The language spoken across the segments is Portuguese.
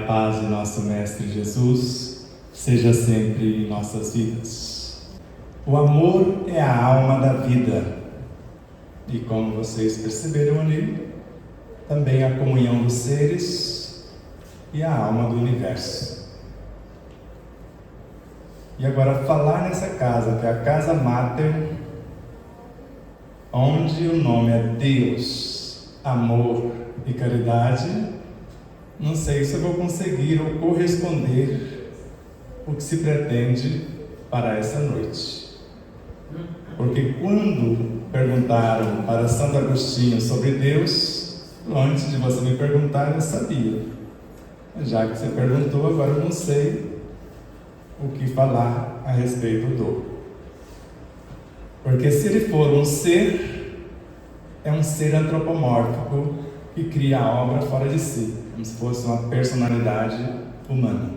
paz de nosso Mestre Jesus seja sempre em nossas vidas. O amor é a alma da vida. E como vocês perceberam ali, também a comunhão dos seres e a alma do universo. E agora falar nessa casa, que é a Casa Máter, onde o nome é Deus, amor e caridade, não sei se eu vou conseguir ou corresponder o que se pretende para essa noite. Porque quando perguntaram para Santo Agostinho sobre Deus, antes de você me perguntar, eu sabia. Já que você perguntou, agora eu não sei o que falar a respeito do. Porque se ele for um ser, é um ser antropomórfico que cria a obra fora de si, como se fosse uma personalidade humana.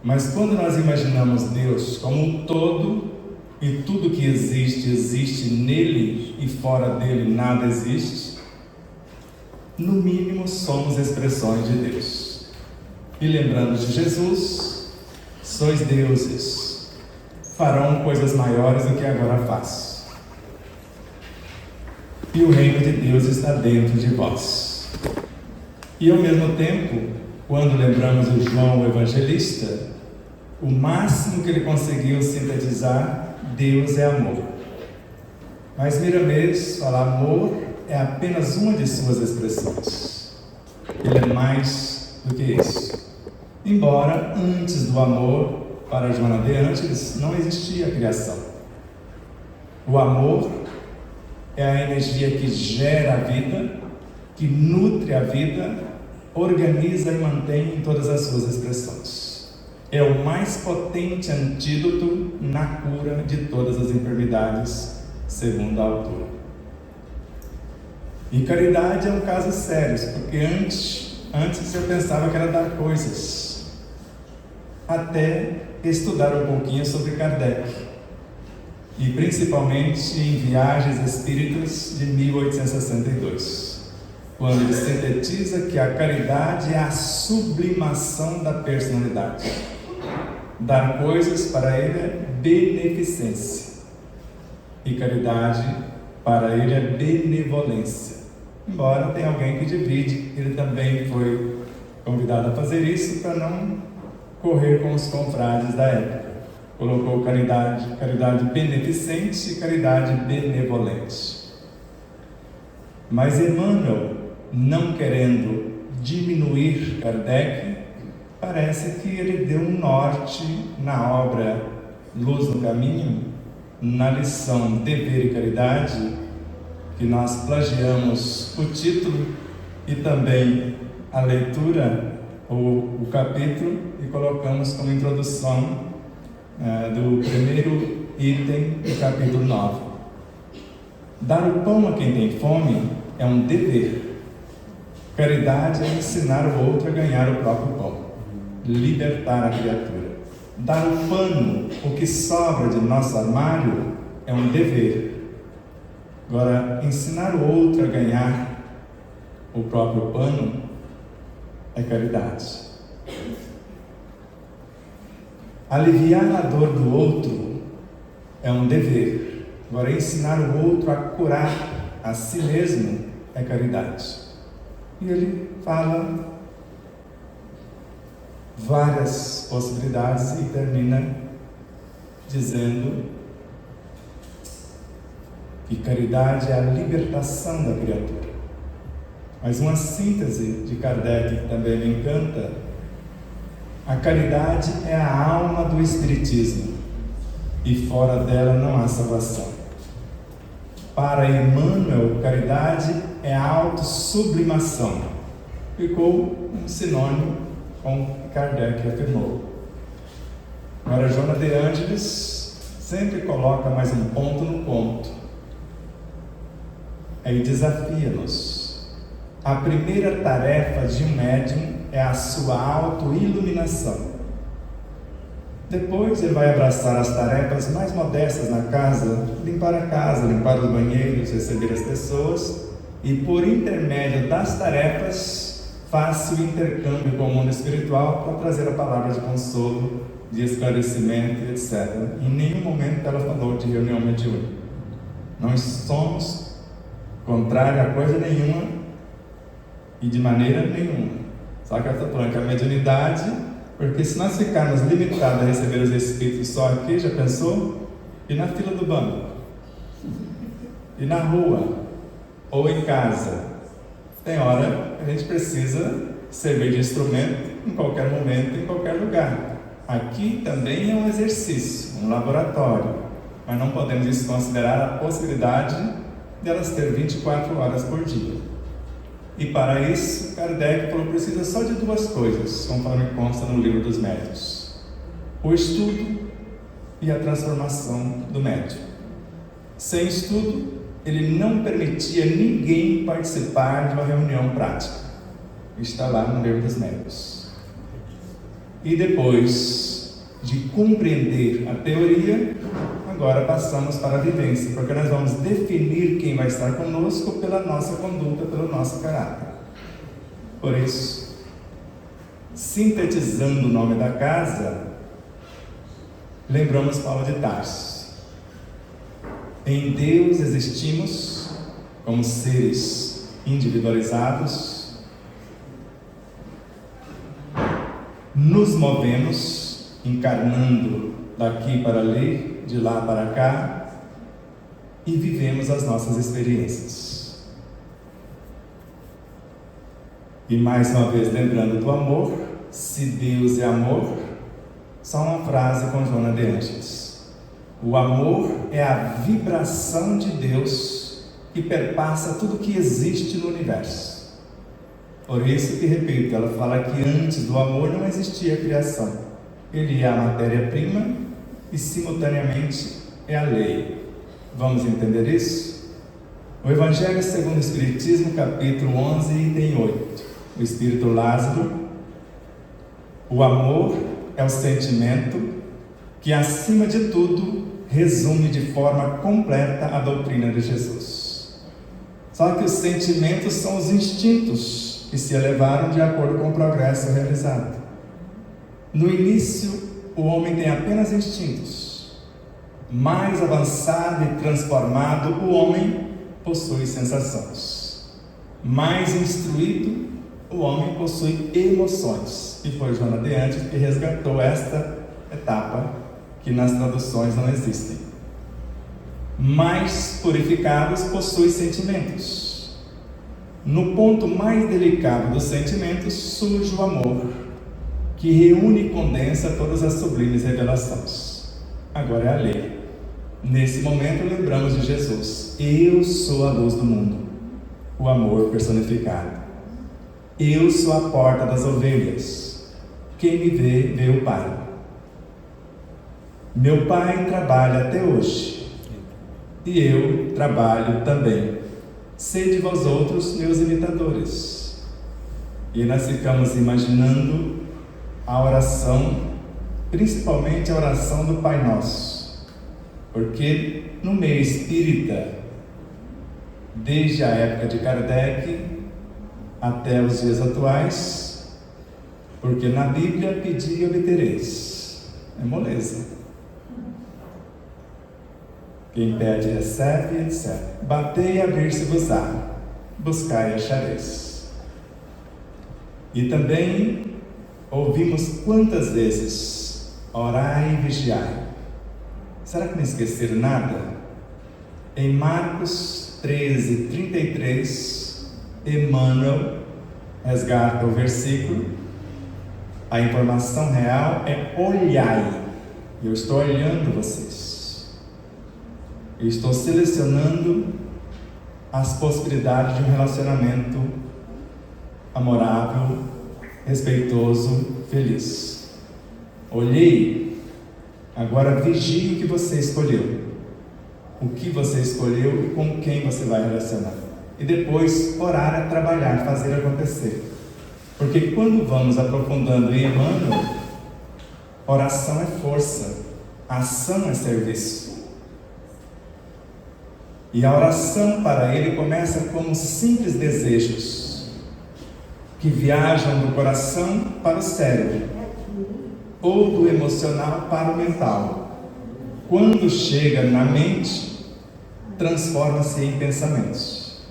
Mas quando nós imaginamos Deus como um todo, e tudo que existe, existe nele, e fora dele nada existe, no mínimo somos expressões de Deus. E lembrando de Jesus, sois deuses, farão coisas maiores do que agora faço. E o reino de Deus está dentro de vós. E ao mesmo tempo, quando lembramos o João o Evangelista, o máximo que ele conseguiu sintetizar, Deus é amor. Mas Miramês fala, amor é apenas uma de suas expressões. Ele é mais do que isso. Embora antes do amor, para Joana de Ângeles, não existia a criação. O amor é a energia que gera a vida, que nutre a vida, organiza e mantém em todas as suas expressões. É o mais potente antídoto na cura de todas as enfermidades, segundo a autora. E caridade é um caso sério, porque antes eu pensava que era dar coisas, até estudar um pouquinho sobre Kardec, e principalmente em Viagens Espíritas de 1862, quando ele sintetiza que a caridade é a sublimação da personalidade. Dar coisas para ele é beneficência, e caridade para ele é benevolência. Embora tenha alguém que divide, ele também foi convidado a fazer isso para não correr com os confrades da época. Colocou caridade beneficente e caridade benevolente. Mas Emmanuel, não querendo diminuir Kardec, parece que ele deu um norte na obra Luz no Caminho, na lição Dever e Caridade, que nós plagiamos o título e também a leitura, ou o capítulo, e colocamos como introdução do primeiro item do capítulo 9. Dar o pão a quem tem fome é um dever. Caridade é ensinar o outro a ganhar o próprio pão, libertar a criatura. Dar o pano, o que sobra de nosso armário, é um dever. Agora, ensinar o outro a ganhar o próprio pano é caridade. Aliviar a dor do outro é um dever. Agora, ensinar o outro a curar a si mesmo é caridade. E ele fala várias possibilidades e termina dizendo que caridade é a libertação da criatura. Mas uma síntese de Kardec que também me encanta: a caridade é a alma do Espiritismo, e fora dela não há salvação. Para Emmanuel, caridade é a autossublimação. Ficou um sinônimo com o que Kardec afirmou. Agora, Joana de Ângeles sempre coloca mais um ponto no ponto. Aí desafia-nos. A primeira tarefa de um médium é a sua autoiluminação. Depois ele vai abraçar as tarefas mais modestas na casa, limpar a casa, limpar os banheiros, receber as pessoas, e por intermédio das tarefas fácil intercâmbio com o mundo espiritual para trazer a palavra de consolo, de esclarecimento, etc. Em nenhum momento ela falou de reunião mediúnica. Não somos contrários a coisa nenhuma e de maneira nenhuma. Só que ela está falando que a mediunidade, porque se nós ficarmos limitados a receber os espíritos só aqui, já pensou? E na fila do banco? E na rua? Ou em casa? Tem hora que a gente precisa servir de instrumento em qualquer momento, em qualquer lugar. Aqui também é um exercício, um laboratório, mas não podemos desconsiderar a possibilidade de elas ter 24 horas por dia. E para isso, Kardec falou que precisa só de duas coisas, conforme consta no Livro dos Médiuns: o estudo e a transformação do médium. Sem estudo, ele não permitia ninguém participar de uma reunião prática. Está lá no Livro dos Médiuns. E depois de compreender a teoria, agora passamos para a vivência, porque nós vamos definir quem vai estar conosco pela nossa conduta, pelo nosso caráter. Por isso, sintetizando o nome da casa, lembramos Paulo de Tarso. Em Deus existimos como seres individualizados, nos movemos, encarnando daqui para ali, de lá para cá, e vivemos as nossas experiências. E mais uma vez lembrando do amor, se Deus é amor, só uma frase com Joana de Ângeles: o amor é a vibração de Deus que perpassa tudo que existe no universo. Por isso que, repito, ela fala que antes do amor não existia a criação. Ele é a matéria-prima e simultaneamente é a lei. Vamos entender isso? O Evangelho segundo o Espiritismo, capítulo 11, item 8. O Espírito Lázaro: o amor é o sentimento que, acima de tudo, resume de forma completa a doutrina de Jesus. Só que os sentimentos são os instintos que se elevaram de acordo com o progresso realizado. No início, o homem tem apenas instintos. Mais avançado e transformado, o homem possui sensações. Mais instruído, o homem possui emoções. E foi Joana de Ângeles que resgatou esta etapa que nas traduções não existem. Mais purificados, possui sentimentos. No ponto mais delicado dos sentimentos surge o amor, que reúne e condensa todas as sublimes revelações. Agora é a lei. Nesse momento lembramos de Jesus: eu sou a luz do mundo, o amor personificado. Eu sou a porta das ovelhas. Quem me vê, vê o Pai. Meu Pai trabalha até hoje, e eu trabalho também. Sede vós outros meus imitadores. E nós ficamos imaginando a oração, principalmente a oração do Pai Nosso, porque no meio espírita, desde a época de Kardec até os dias atuais, porque na Bíblia pedi e obtereis, é moleza. Quem pede recebe, etc. Batei e abrir-se-vos-á, buscai e achareis. E também ouvimos quantas vezes: orai e vigiai. Será que não esqueceram nada? Em Marcos 13, 33, Emmanuel resgata o versículo. A informação real é: olhai. Eu estou olhando vocês. Eu estou selecionando as possibilidades de um relacionamento amorável, respeitoso, feliz. Olhei, agora vigie o que você escolheu. O que você escolheu e com quem você vai relacionar. E depois orar a trabalhar, fazer acontecer. Porque quando vamos aprofundando em Emmanuel, oração é força, ação é serviço. E a oração para ele começa como simples desejos. que viajam do coração para o cérebro, ou do emocional para o mental. Quando chega na mente, transforma-se em pensamentos.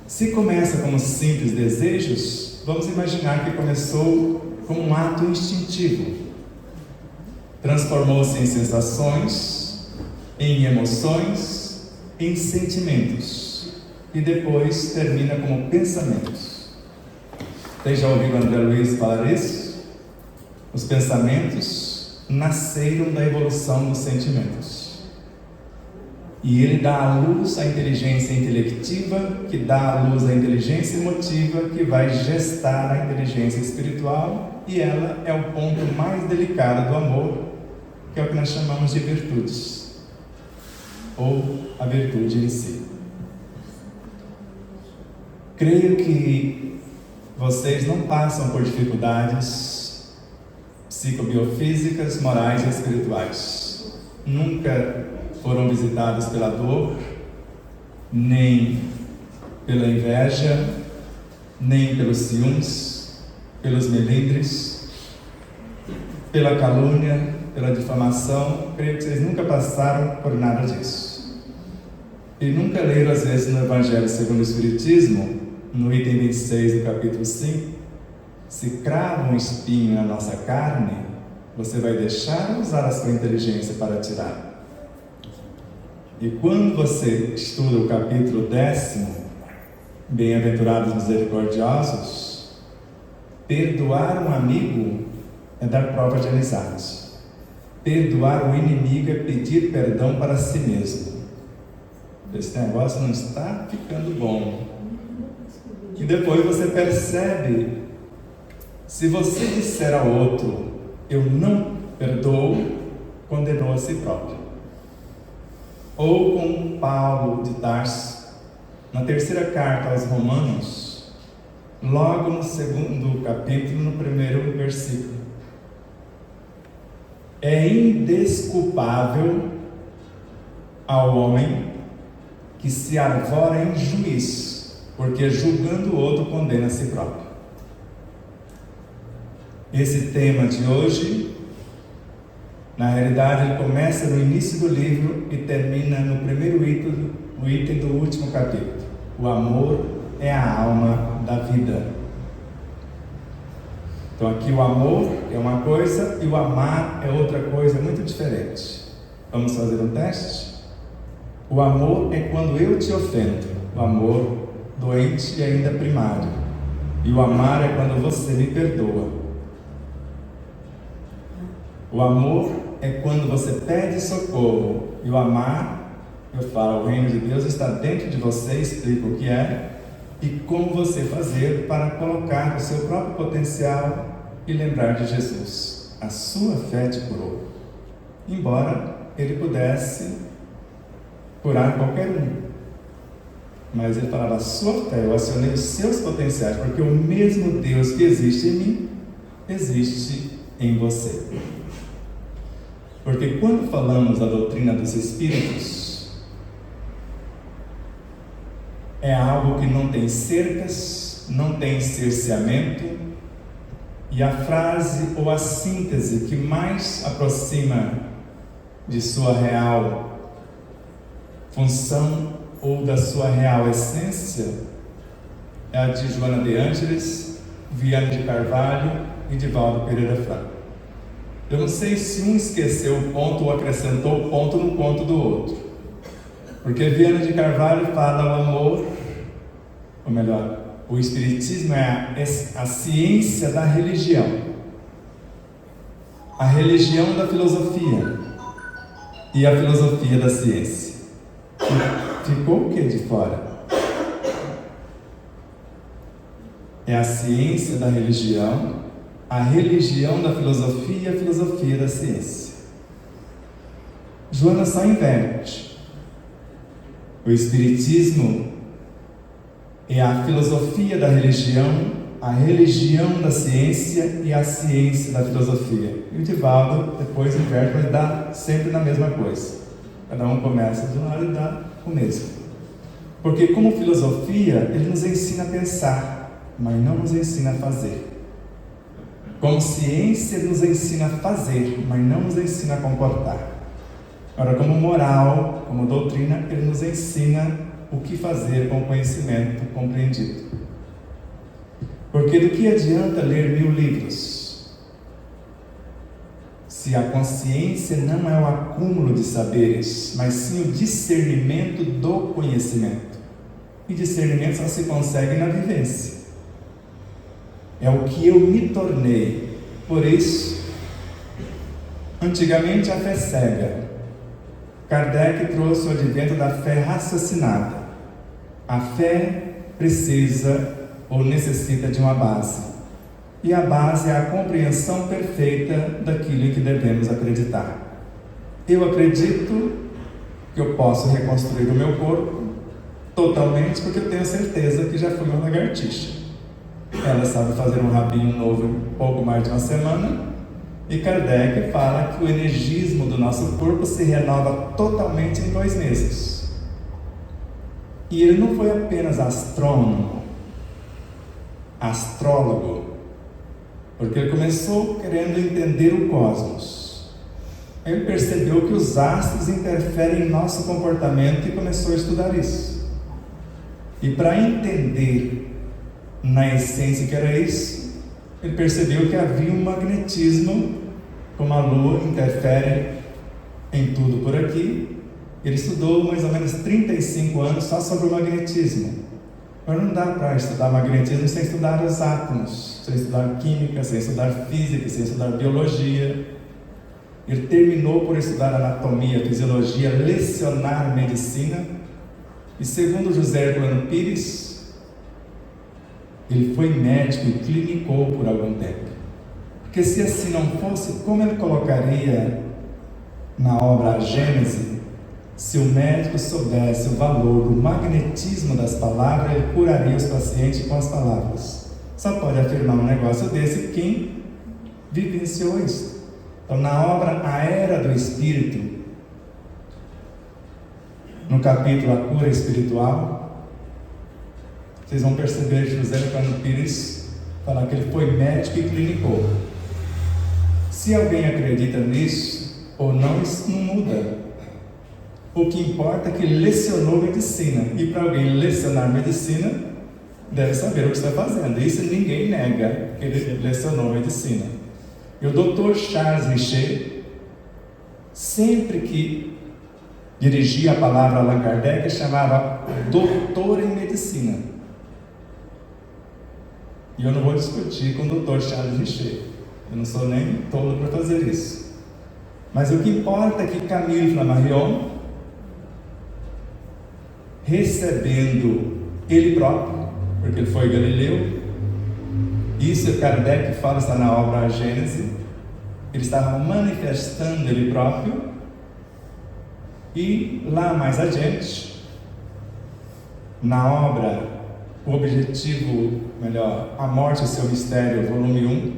Se começa como simples desejos, vamos imaginar que começou como um ato instintivo. Transformou-se em sensações, em emoções, em sentimentos, e depois termina como pensamentos. Vocês já ouviram André Luiz falar isso? Os pensamentos nasceram da evolução dos sentimentos. E ele dá à luz a inteligência intelectiva, que dá à luz a inteligência emotiva, que vai gestar a inteligência espiritual, e ela é o ponto mais delicado do amor, que é o que nós chamamos de virtudes, ou a virtude em si. Creio que vocês não passam por dificuldades psicobiofísicas, morais e espirituais. Nunca foram visitados pela dor, nem pela inveja, nem pelos ciúmes, pelos melindres, pela calúnia, pela difamação. Creio que vocês nunca passaram por nada disso. E nunca leram, às vezes, no Evangelho segundo o Espiritismo, no item 26 do capítulo 5, se crava um espinho na nossa carne, você vai deixar ou usar a sua inteligência para tirar? E quando você estuda o capítulo 10, Bem-aventurados misericordiosos, perdoar um amigo é dar prova de amizade. Perdoar o inimigo é pedir perdão para si mesmo. Esse negócio não está ficando bom. E depois você percebe, se você disser ao outro, eu não perdoo, condenou a si próprio. Ou com Paulo de Tarso, na terceira carta aos Romanos, logo no segundo capítulo, no primeiro versículo. É indesculpável ao homem que se arvora em juízo, porque julgando o outro condena a si próprio. Esse tema de hoje, na realidade, ele começa no início do livro e termina no primeiro item, no item do último capítulo. O amor é a alma da vida. Então aqui o amor é uma coisa e o amar é outra coisa muito diferente. Vamos fazer um teste? O amor é quando eu te ofendo. O amor doente e ainda primário. E o amar é quando você me perdoa. O amor é quando você pede socorro. E o amar, eu falo, o reino de Deus está dentro de você, explico o que é e como você fazer para colocar o seu próprio potencial e lembrar de Jesus. A sua fé te curou. Embora ele pudesse curar qualquer um, mas ele falava, a sua fé, eu acionei os seus potenciais, porque o mesmo Deus que existe em mim, existe em você. Porque quando falamos da doutrina dos Espíritos, é algo que não tem cercas, não tem cerceamento, e a frase ou a síntese que mais aproxima de sua real função ou da sua real essência é a de Joana de Ângeles, Viana de Carvalho e Divaldo Pereira Franco. Eu não sei se um esqueceu o ponto ou acrescentou o ponto no ponto do outro. Porque Viana de Carvalho fala o amor, ou melhor, o Espiritismo é a ciência da religião. A religião da filosofia e a filosofia da ciência. Ficou o que de fora? É a ciência da religião, a religião da filosofia e a filosofia da ciência. Joana só inverte. O Espiritismo é a filosofia da religião, a religião da ciência e a ciência da filosofia. E o Divaldo depois inverte, mas dá sempre na mesma coisa. Cada um começa de um lado e dá o mesmo. Porque como filosofia, ele nos ensina a pensar. mas não nos ensina a fazer. Como ciência, nos ensina a fazer, mas não nos ensina a comportar. Agora, como moral, como doutrina, ele nos ensina o que fazer com o conhecimento compreendido. Porque do que adianta ler 1000 livros, se a consciência não é o acúmulo de saberes, mas sim o discernimento do conhecimento. E discernimento só se consegue na vivência. É o que eu me tornei. Por isso, antigamente a fé cega. Kardec trouxe o advento da fé raciocinada. A fé precisa ou necessita de uma base. E a base é a compreensão perfeita daquilo em que devemos acreditar. Eu acredito que eu posso reconstruir o meu corpo totalmente porque eu tenho certeza que já fui uma lagartixa. Ela sabe fazer um rabinho novo em pouco mais de uma semana. E Kardec fala que o energismo do nosso corpo se renova totalmente em 2 meses. E ele não foi apenas astrônomo, astrólogo, porque ele começou querendo entender o cosmos. Ele percebeu que os astros interferem em nosso comportamento e começou a estudar isso. E para entender na essência que era isso, ele percebeu que havia um magnetismo, como a Lua interfere em tudo por aqui. Ele estudou mais ou menos 35 anos só sobre o magnetismo. Mas não dá para estudar magnetismo sem estudar os átomos, sem estudar química, sem estudar física, sem estudar biologia. Ele terminou por estudar anatomia, fisiologia, lecionar medicina. E segundo José Herculano Pires, ele foi médico e clinicou por algum tempo. Porque se assim não fosse, como ele colocaria na obra A Gênese, se o médico soubesse o valor do magnetismo das palavras, ele curaria os pacientes com as palavras. Só pode afirmar um negócio desse quem vivenciou isso. Então, na obra A Era do Espírito, no capítulo A Cura Espiritual, vocês vão perceber que José Herculano Pires falar que ele foi médico e clinicou. Se alguém acredita nisso ou não, isso não muda. O que importa é que ele lecionou medicina. E para alguém lecionar medicina, deve saber o que está fazendo. Isso ninguém nega, que ele lecionou medicina. E o Dr. Charles Richer, sempre que dirigia a palavra a Allan Kardec, chamava doutor em medicina. E eu não vou discutir com o Dr. Charles Richer. Eu não sou nem tolo para fazer isso. Mas o que importa é que Camille Flammarion, recebendo ele próprio, porque ele foi Galileu, isso Kardec fala, está na obra A Gênese, ele estava manifestando ele próprio, e lá mais adiante, na obra O Objetivo, A Morte e o Seu Mistério, volume 1,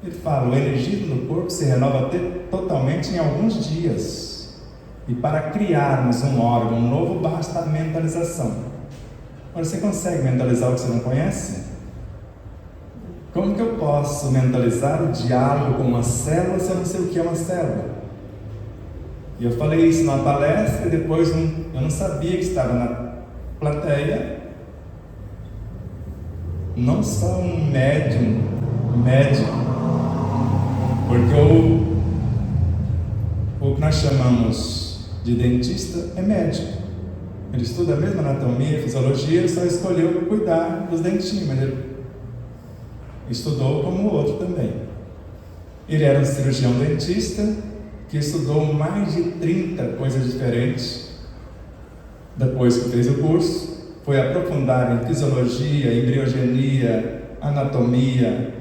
ele fala: o energismo do corpo se renova totalmente em alguns dias. E para criarmos um órgão novo, basta a mentalização. Agora, você consegue mentalizar o que você não conhece? Como que eu posso mentalizar o diálogo com uma célula se eu não sei o que é uma célula? E eu falei isso numa palestra e depois eu não sabia que estava na plateia não só um médico, porque o que nós chamamos de dentista é médico. Ele estuda a mesma anatomia, fisiologia, ele só escolheu cuidar dos dentinhos, mas ele estudou como o outro também. Ele era um cirurgião dentista que estudou mais de 30 coisas diferentes. Depois que fez o curso, foi aprofundar em fisiologia, embriogenia, anatomia,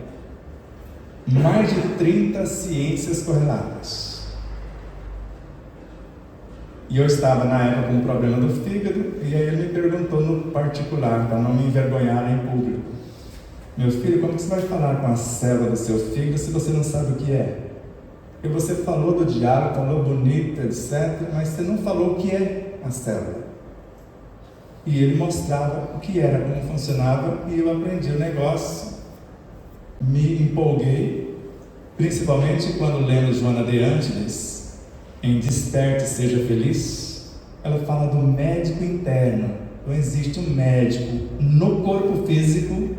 mais de 30 ciências correlatas. E eu estava na época com um problema do fígado, e aí ele me perguntou no particular, para não me envergonhar em público: meu filho, como você vai falar com a célula do seu fígado se você não sabe o que é? Porque você falou do diálogo, falou bonito, etc., mas você não falou o que é a célula. E ele mostrava o que era, como funcionava, e eu aprendi o negócio, me empolguei, principalmente quando lemos Joana de Ângeles, em Desperte e Seja Feliz. Ela fala do médico interno. Então existe um médico no corpo físico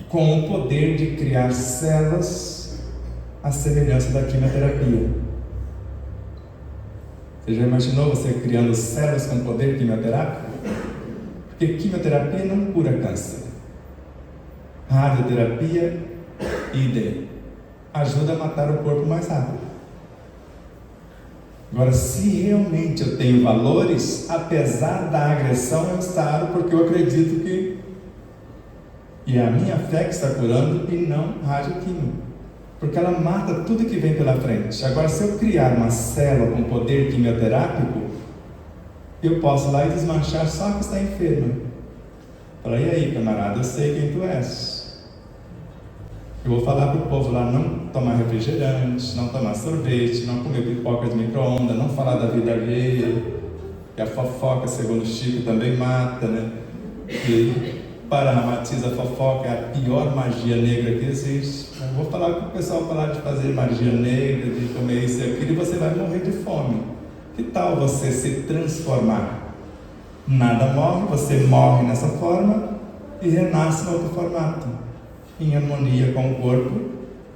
com o poder de criar células à semelhança da quimioterapia. Você já imaginou você criando células com poder quimioterápico? Porque quimioterapia não cura câncer. Radioterapia, idem. Ajuda a matar o corpo mais rápido. Agora, se realmente eu tenho valores, apesar da agressão, eu saro porque eu acredito que... E é a minha fé que está curando e não radioquímica. Porque ela mata tudo que vem pela frente. Agora, se eu criar uma célula com poder quimioterápico, eu posso ir lá e desmanchar só que está enferma. Fala, e aí, camarada, eu sei quem tu és. Eu vou falar para o povo lá não tomar refrigerante, não tomar sorvete, não comer pipoca de micro-ondas, não falar da vida alheia, que a fofoca, segundo o Chico, também mata, né? E paramatiza a fofoca, é a pior magia negra que existe. Eu vou falar para o pessoal parar de fazer magia negra, de comer isso e aquilo, e você vai morrer de fome. Que tal você se transformar? Nada morre, você morre nessa forma e renasce no outro formato, em harmonia com o corpo,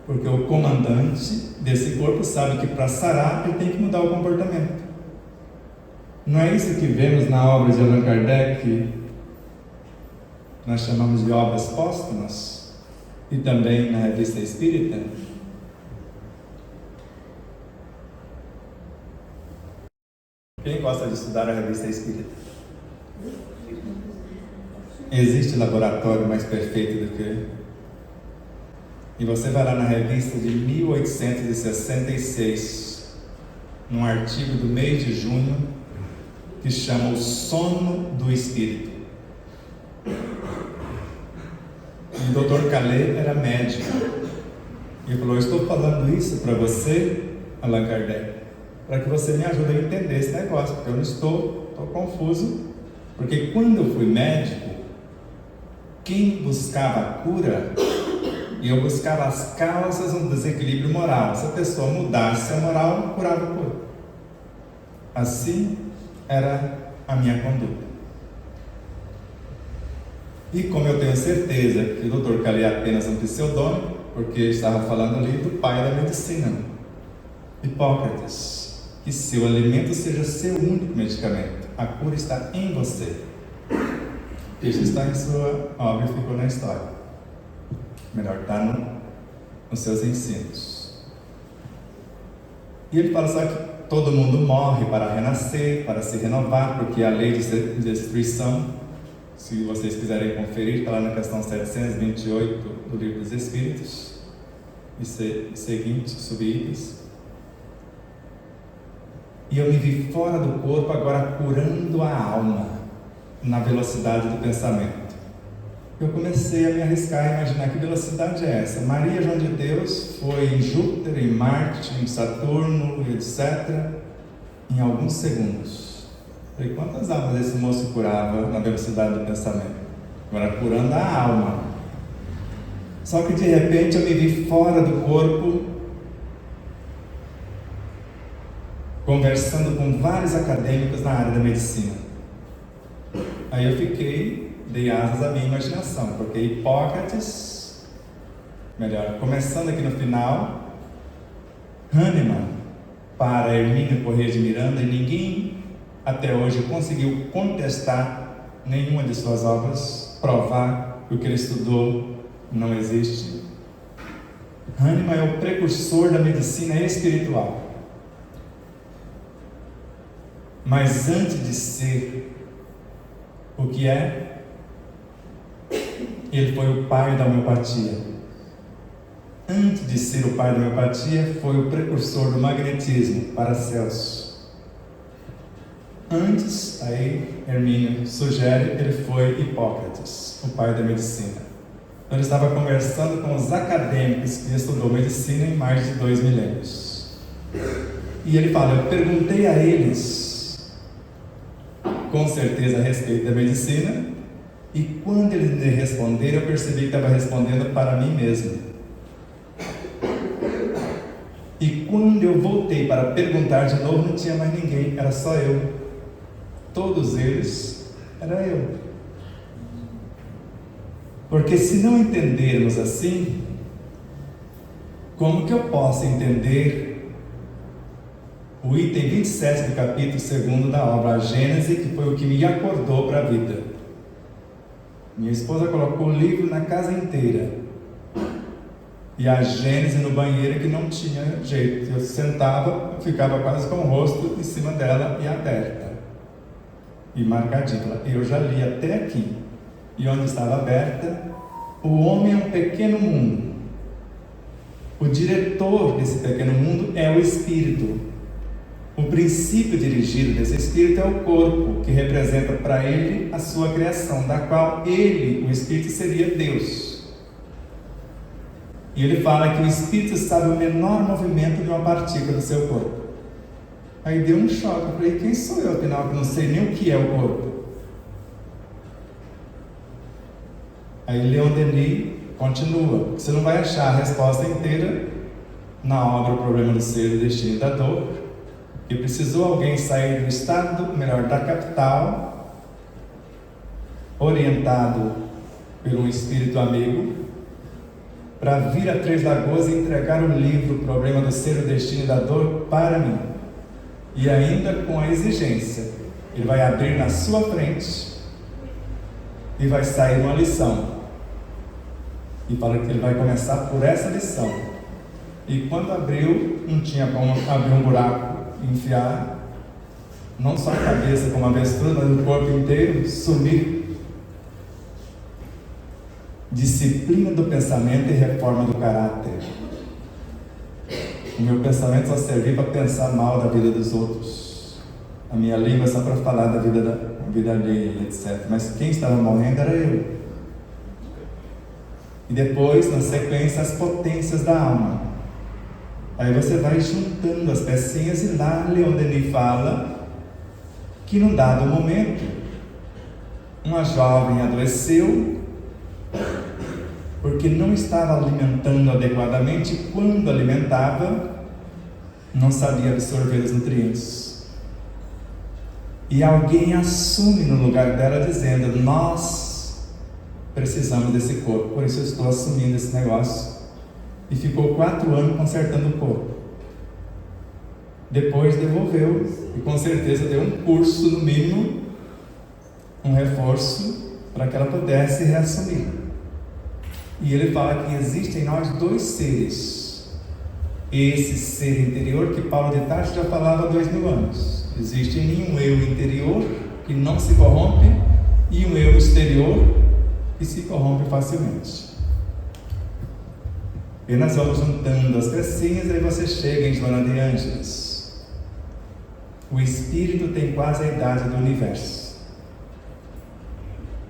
porque o comandante desse corpo sabe que para sarar ele tem que mudar o comportamento. Não é isso que vemos na obra de Allan Kardec, nós chamamos de obras póstumas, e também na Revista Espírita? Quem gosta de estudar a Revista Espírita? Existe laboratório mais perfeito do que... E você vai lá na revista de 1866, num artigo do mês de junho, que chama O Sono do Espírito. E o Dr. Calais era médico. E ele falou, eu estou falando isso para você, Allan Kardec, para que você me ajude a entender esse negócio, porque eu não estou confuso. Porque quando eu fui médico, quem buscava a cura, e eu buscava as causas do desequilíbrio moral. Se a pessoa mudasse a moral, curava o corpo. Assim era a minha conduta. E como eu tenho certeza que o Dr. Calais é apenas um pseudônimo, porque estava falando ali do pai da medicina, Hipócrates, que seu alimento seja seu único medicamento. A cura está em você. Isso está em sua obra e ficou na história. Melhor está nos seus ensinos. E ele fala só que todo mundo morre para renascer, para se renovar, porque a lei de destruição, se vocês quiserem conferir, está lá na questão 728 do Livro dos Espíritos, e seguinte, subíveis. E eu me vi fora do corpo, agora curando a alma, na velocidade do pensamento. Eu comecei a me arriscar a imaginar que velocidade é essa. Maria, João de Deus, foi em Júpiter, em Marte, em Saturno, etc., em alguns segundos. Falei, quantas almas esse moço curava na velocidade do pensamento? Agora curando a alma. Só que de repente eu me vi fora do corpo, conversando com vários acadêmicos na área da medicina. Aí eu dei asas à minha imaginação, porque Hipócrates, começando aqui no final, Hahnemann para Hermínio Corrêa de Miranda, e ninguém até hoje conseguiu contestar nenhuma de suas obras, provar que o que ele estudou não existe. Hahnemann é o precursor da medicina espiritual. Mas antes de ser o que é, ele foi o pai da homeopatia. Antes de ser o pai da homeopatia, foi o precursor do magnetismo, Paracelso. Antes, aí Hermínio sugere, ele foi Hipócrates, o pai da medicina. Então ele estava conversando com os acadêmicos que estudou medicina em mais de 2 milênios. E ele fala, eu perguntei a eles com certeza a respeito da medicina, e quando ele me responder, eu percebi que estava respondendo para mim mesmo. E quando eu voltei para perguntar de novo, não tinha mais ninguém, era só eu. Todos eles, era eu. Porque se não entendermos assim, como que eu posso entender o item 27 do capítulo 2 da obra A Gênese, que foi o que me acordou para a vida? Minha esposa colocou o livro na casa inteira, e a Gênese no banheiro, que não tinha jeito. Eu sentava, ficava quase com o rosto em cima dela e aberta e marcadinha. Eu já li até aqui, e onde estava aberta: o homem é um pequeno mundo. O diretor desse pequeno mundo é o espírito. O princípio dirigido desse espírito é o corpo, que representa para ele a sua criação, da qual ele, o espírito, seria Deus. E ele fala que o espírito sabe o menor movimento de uma partícula do seu corpo. Aí deu um choque. Eu falei: quem sou eu, afinal, que não sei nem o que é o corpo? Aí Leon Denis continua: você não vai achar a resposta inteira na obra O Problema do Ser, o Destino e da Dor, que precisou alguém sair do estado, melhor, da capital, orientado por um espírito amigo, para vir a Três Lagoas e entregar o livro O Problema do Ser, o Destino e da Dor para mim. E ainda com a exigência: ele vai abrir na sua frente e vai sair uma lição. E fala que ele vai começar por essa lição. E quando abriu, não tinha como abrir um buraco e enfiar, não só a cabeça como a avestruz, mas o corpo inteiro, sumir. Disciplina do pensamento e reforma do caráter. O meu pensamento só servia para pensar mal da vida dos outros. A minha língua só para falar da vida alheia, etc. Mas quem estava morrendo era eu. E depois, na sequência, as potências da alma. Aí você vai juntando as pecinhas, e lá Leon Denis fala que num dado momento, uma jovem adoeceu porque não estava alimentando adequadamente, e quando alimentava, não sabia absorver os nutrientes. E alguém assume no lugar dela, dizendo: nós precisamos desse corpo, por isso eu estou assumindo esse negócio. E ficou 4 anos consertando o corpo. Depois devolveu, e com certeza deu um curso, no mínimo, um reforço, para que ela pudesse reassumir. E ele fala que existem em nós 2 seres. Esse ser interior que Paulo de Tarso já falava há 2000 anos. Existe em mim um eu interior que não se corrompe, e um eu exterior que se corrompe facilmente. E nós vamos juntando as pecinhas, e aí você chega em Joana de Ângeles. O espírito tem quase a idade do universo.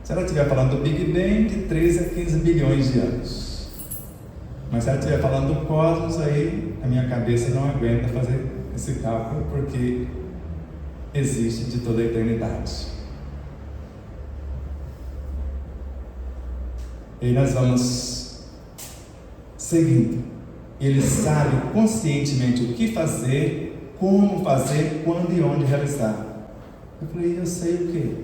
Se ela estiver falando do Big Bang, de 13 a 15 bilhões de anos. Mas se ela estiver falando do cosmos, aí a minha cabeça não aguenta fazer esse cálculo, porque existe de toda a eternidade. E nós vamos seguindo. Ele sabe conscientemente o que fazer, como fazer, quando e onde realizar. Eu falei: eu sei o quê?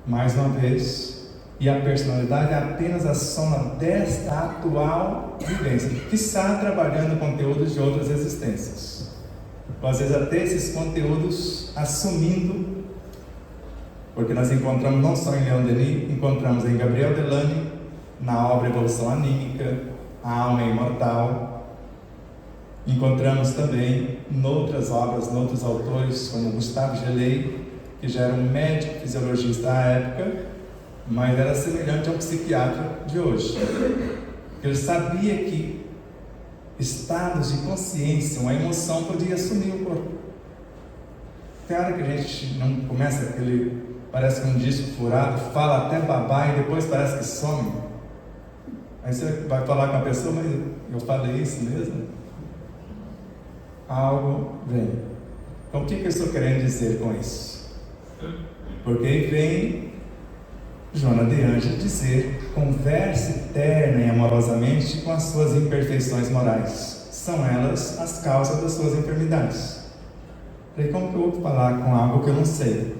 Mais uma vez, e a personalidade é apenas a soma desta atual vivência, que está trabalhando conteúdos de outras existências. Às vezes até esses conteúdos assumindo, porque nós encontramos não só em Leon Denis, encontramos em Gabriel Delany, na obra Evolução Anímica, A Alma é Imortal. Encontramos também em outras obras, em outros autores, como Gustave Gelei, que já era um médico fisiologista à época, mas era semelhante ao psiquiatra de hoje. Ele sabia que estados de consciência, uma emoção podia assumir o corpo. Cara, que a gente não começa aquele, parece que um disco furado, fala até babar e depois parece que some. Aí você vai falar com a pessoa: mas eu falei isso mesmo? Algo vem. Então o que eu estou querendo dizer com isso? Porque aí vem Joana de Ângeles dizer: converse terna e amorosamente com as suas imperfeições morais. São elas as causas das suas enfermidades. Falei, como que eu vou falar com algo que eu não sei?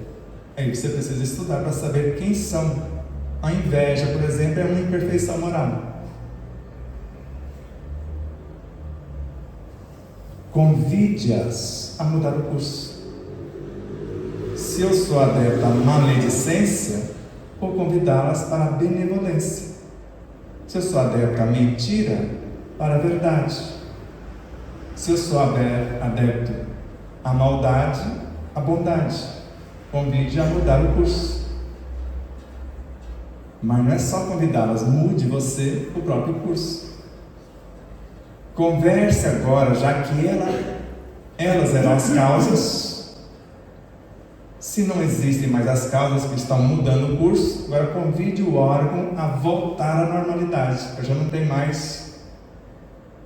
Aí você precisa estudar para saber quem são. A inveja, por exemplo, é uma imperfeição moral. Convide-as a mudar o curso. Se eu sou adepto à maledicência, vou convidá-las para a benevolência. Se eu sou adepto à mentira, para a verdade. Se eu sou adepto à maldade, à bondade. Convide a mudar o curso. Mas não é só convidá-las, mude você o próprio curso. Converse agora, já que elas eram as causas. Se não existem mais as causas que estão mudando o curso, agora convide o órgão a voltar à normalidade. Eu já não tenho mais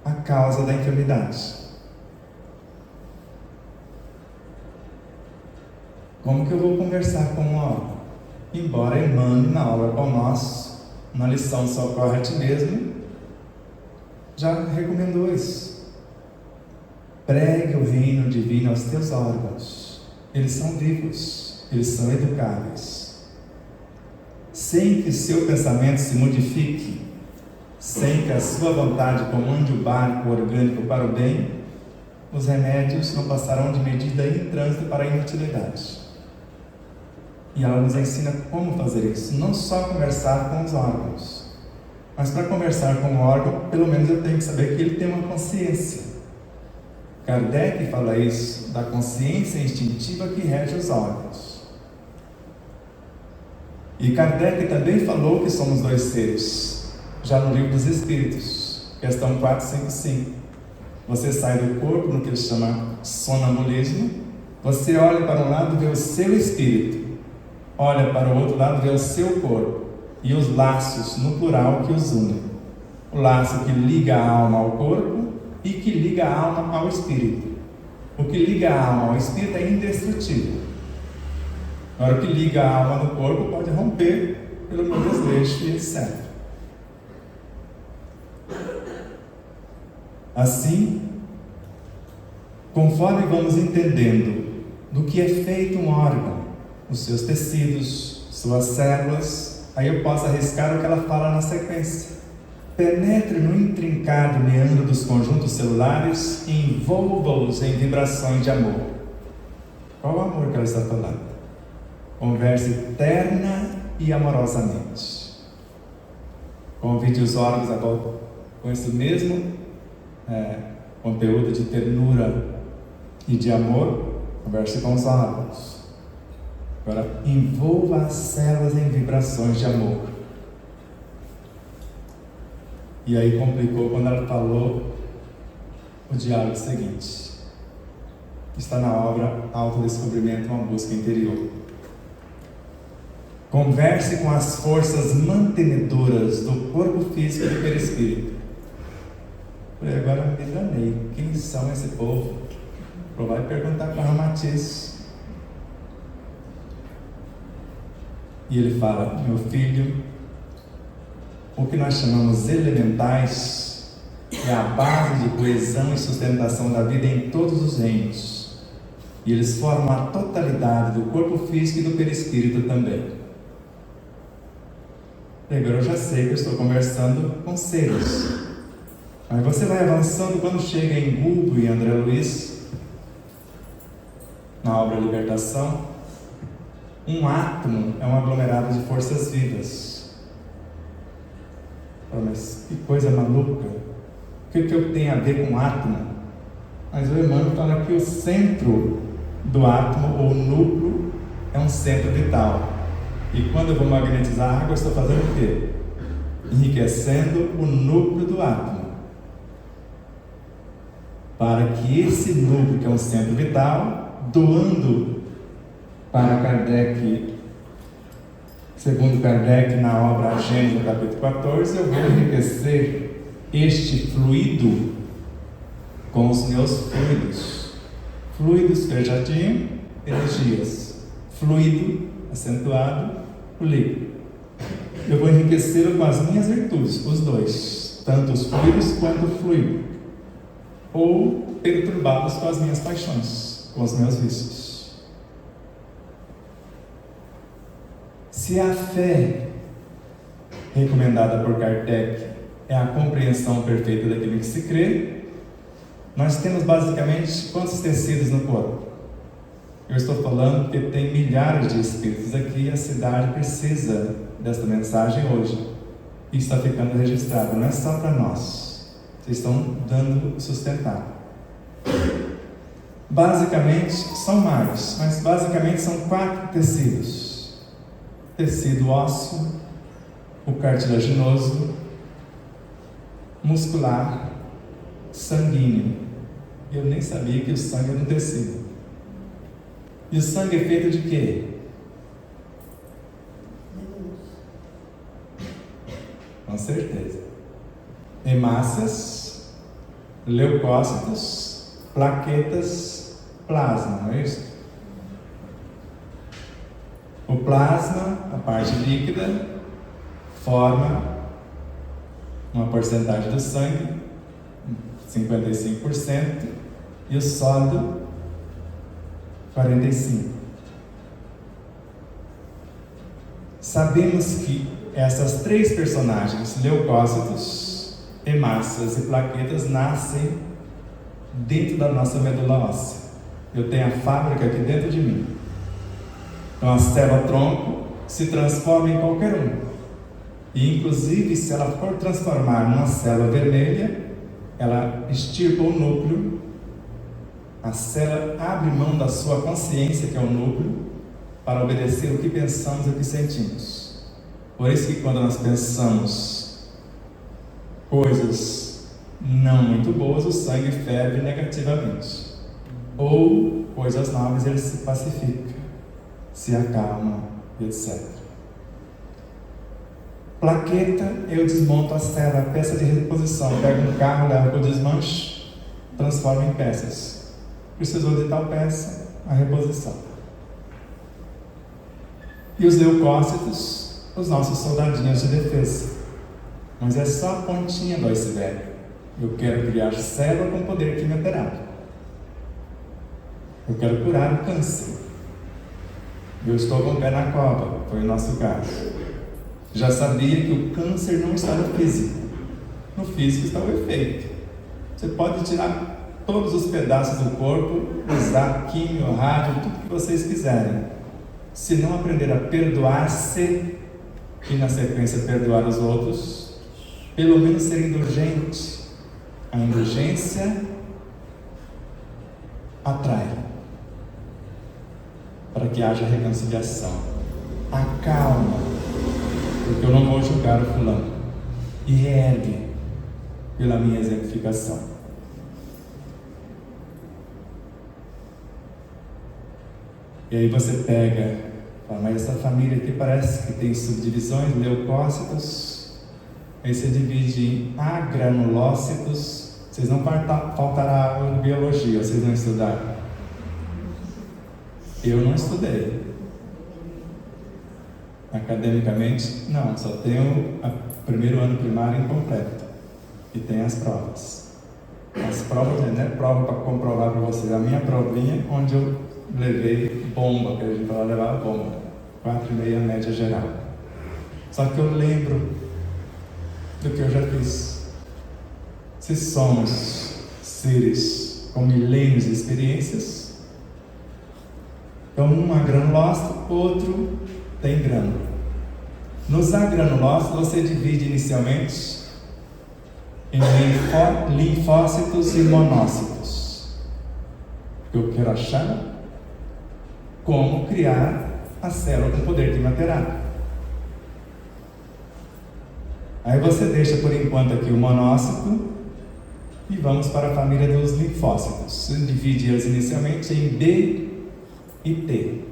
a causa da enfermidade. Como que eu vou conversar com o órgão? Embora Emmanuel, na obra Pão Nosso, na lição Socorre a Ti Mesmo, já recomendou isso. Pregue o reino divino aos teus órgãos. Eles são vivos, eles são educáveis. Sem que seu pensamento se modifique, sem que a sua vontade comande o barco orgânico para o bem, os remédios não passarão de medida em trânsito para a inutilidade. E ela nos ensina como fazer isso. Não só conversar com os órgãos, mas para conversar com o órgão, pelo menos eu tenho que saber que ele tem uma consciência. Kardec fala isso, da consciência instintiva que rege os órgãos. E Kardec também falou que somos dois seres, já no Livro dos Espíritos, questão 455. Você sai do corpo, no que ele chama sonambulismo, você olha para um lado e vê o seu espírito, olha para o outro lado e vê o seu corpo, e os laços, no plural, que os unem. O laço que liga a alma ao corpo e que liga a alma ao espírito. O que liga a alma ao espírito é indestrutível. Agora, o que liga a alma no corpo pode romper pelo meu desleixo e etc. Assim, conforme vamos entendendo do que é feito um órgão, os seus tecidos, suas células, aí eu posso arriscar o que ela fala na sequência. Penetre no intrincado meandro dos conjuntos celulares e envolva-os em vibrações de amor. Qual o amor que ela está falando? Converse terna e amorosamente. Convide os órgãos a volta com esse mesmo conteúdo de ternura e de amor. Converse com os órgãos. Agora, envolva as células em vibrações de amor. E aí complicou quando ela falou o diálogo seguinte. Está na obra Autodescobrimento, uma busca interior. Converse com as forças mantenedoras do corpo físico e do perispírito. Falei, agora me enganei. Quem são esse povo? Vai perguntar para Ramatiz. E ele fala, meu filho, o que nós chamamos elementais é a base de coesão e sustentação da vida em todos os reinos. E eles formam a totalidade do corpo físico e do perispírito também. Agora eu já sei que eu estou conversando com seres. Aí você vai avançando quando chega em Bulbo e André Luiz, na obra Libertação, um átomo é um aglomerado de forças vivas. Mas que coisa maluca! O que eu tenho a ver com átomo? Mas o Emmanuel fala que o centro do átomo, ou núcleo, é um centro vital. E quando eu vou magnetizar a água, eu estou fazendo o quê? Enriquecendo o núcleo do átomo. Para que esse núcleo, que é um centro vital, doando para Kardec, segundo Kardec, na obra A Gênese, no capítulo 14, eu vou enriquecer este fluido com os meus fluidos. Fluidos que eu já tinha, energias. fluido, acentuado, o líquido. Eu vou enriquecê-lo com as minhas virtudes, os dois, tanto os fluidos quanto o fluido, ou perturbá-los com as minhas paixões, com os meus vícios. Se a fé recomendada por Kardec é a compreensão perfeita daquilo que se crê, nós temos basicamente quantos tecidos no corpo? Eu estou falando porque tem milhares de espíritos aqui e a cidade precisa desta mensagem hoje. E está ficando registrado, não é só para nós. Vocês estão dando sustentar. Basicamente, são mais, mas basicamente são 4 tecidos. Tecido ósseo, o cartilaginoso, muscular, sanguíneo. Eu nem sabia que o sangue era um tecido. E o sangue é feito de quê? Com certeza. Hemácias, leucócitos, plaquetas, plasma, não é isso? O plasma, a parte líquida, forma uma porcentagem do sangue, 55%, e o sólido, 45%. Sabemos que essas 3 personagens, leucócitos, hemácias e plaquetas, nascem dentro da nossa medula óssea. Eu tenho a fábrica aqui dentro de mim. Então a célula tronco se transforma em qualquer um. E inclusive, se ela for transformar numa célula vermelha, ela extirpa o núcleo. A célula abre mão da sua consciência, que é o núcleo, para obedecer o que pensamos e o que sentimos. Por isso que quando nós pensamos coisas não muito boas, o sangue ferve negativamente. Ou coisas nobres, ele se pacifica, se acalma, etc. Plaqueta, eu desmonto a célula, a peça de reposição. Pego um carro, levo para o desmanche, transformo em peças. Precisou de tal peça, a reposição. E os leucócitos, os nossos soldadinhos de defesa. Mas é só a pontinha do iceberg. Eu quero criar célula com poder quimioterápico. Eu quero curar o câncer. Eu estou com o pé na cova, foi o nosso caso. Já sabia que o câncer não está no físico. No físico está o efeito. Você pode tirar todos os pedaços do corpo, usar químio, rádio, tudo que vocês quiserem. Se não aprender a perdoar-se e na sequência perdoar os outros, pelo menos ser indulgente. A indulgência atrai para que haja reconciliação. Acalma, porque eu não vou julgar o fulano, e reergue pela minha exemplificação. E aí você pega, fala, mas essa família aqui parece que tem subdivisões, leucócitos, aí você divide em agranulócitos. Vocês não faltará aula de biologia, vocês não estudaram? Eu não estudei. Academicamente, não, só tenho o primeiro ano primário incompleto. E tem as provas. As provas, não é prova para comprovar para vocês. A minha provinha, onde eu levei bomba, que a gente fala levar bomba. 4,5 média geral. Só que eu lembro do que eu já fiz. Se somos seres com milênios de experiências, então um agranulócito, outro tem grânulo. Nos agranulócitos você divide inicialmente em linfócitos e monócitos. Eu quero achar como criar a célula com poder quimioterápico. Aí você deixa por enquanto aqui o monócito e vamos para a família dos linfócitos. Você divide eles inicialmente em B e T.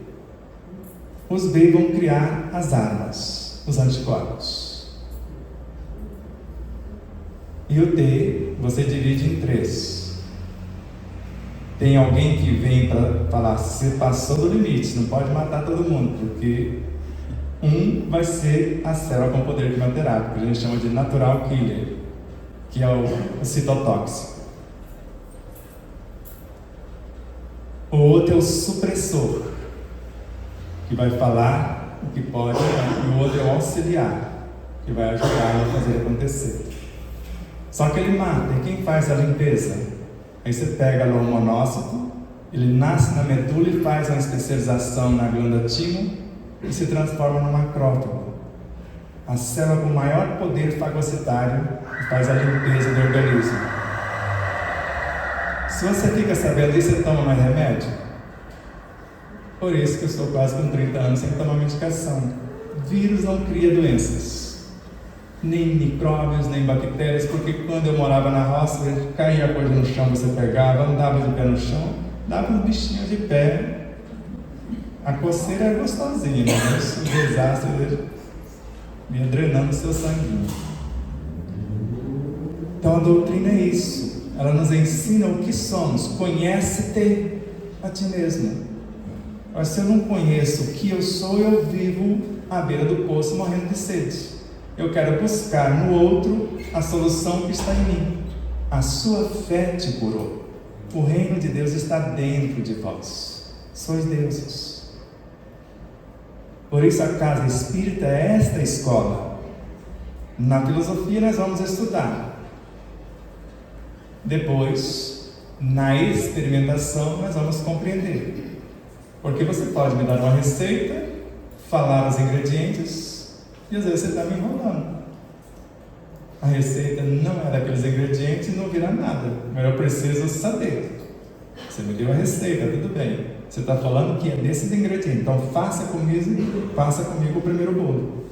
Os B vão criar as armas, os anticorpos. E o T você divide em 3. Tem alguém que vem para falar: você passou do limite, não pode matar todo mundo, porque vai ser a célula com poder quimioterápico, que a gente chama de natural killer, que é o citotóxico. O outro é o supressor, que vai falar o que pode, e o outro é o auxiliar, que vai ajudar a fazer acontecer. Só que ele mata, e quem faz a limpeza? Aí você pega lá o monócito, ele nasce na medula e faz uma especialização na glândula timo e se transforma no macrófago, a célula com maior poder fagocitário, que faz a limpeza do organismo. Se você fica sabendo disso, você toma mais remédio? Por isso que eu estou quase com 30 anos sem tomar medicação. Vírus não cria doenças, nem micróbios, nem bactérias, porque quando eu morava na roça, caía coisa no chão, você pegava, andava de pé no chão, dava um bichinho de pé. A coceira era gostosinha, mas o desastre ia drenando o seu sanguinho. Então a doutrina é isso, ela nos ensina o que somos. Conhece-te a ti mesmo. Mas se eu não conheço o que eu sou, eu vivo à beira do poço morrendo de sede. Eu quero buscar no outro a solução que está em mim. A sua fé te curou. O reino de Deus está dentro de vós. Sois deuses. Por isso a casa espírita é esta escola. Na filosofia nós vamos estudar. Depois, na experimentação, nós vamos compreender. Porque você pode me dar uma receita, falar os ingredientes, e às vezes você está me enrolando. A receita não é daqueles ingredientes e não vira nada. Mas eu preciso saber. Você me deu a receita, tudo bem. Você está falando que é desses ingredientes. Então faça comigo o primeiro bolo.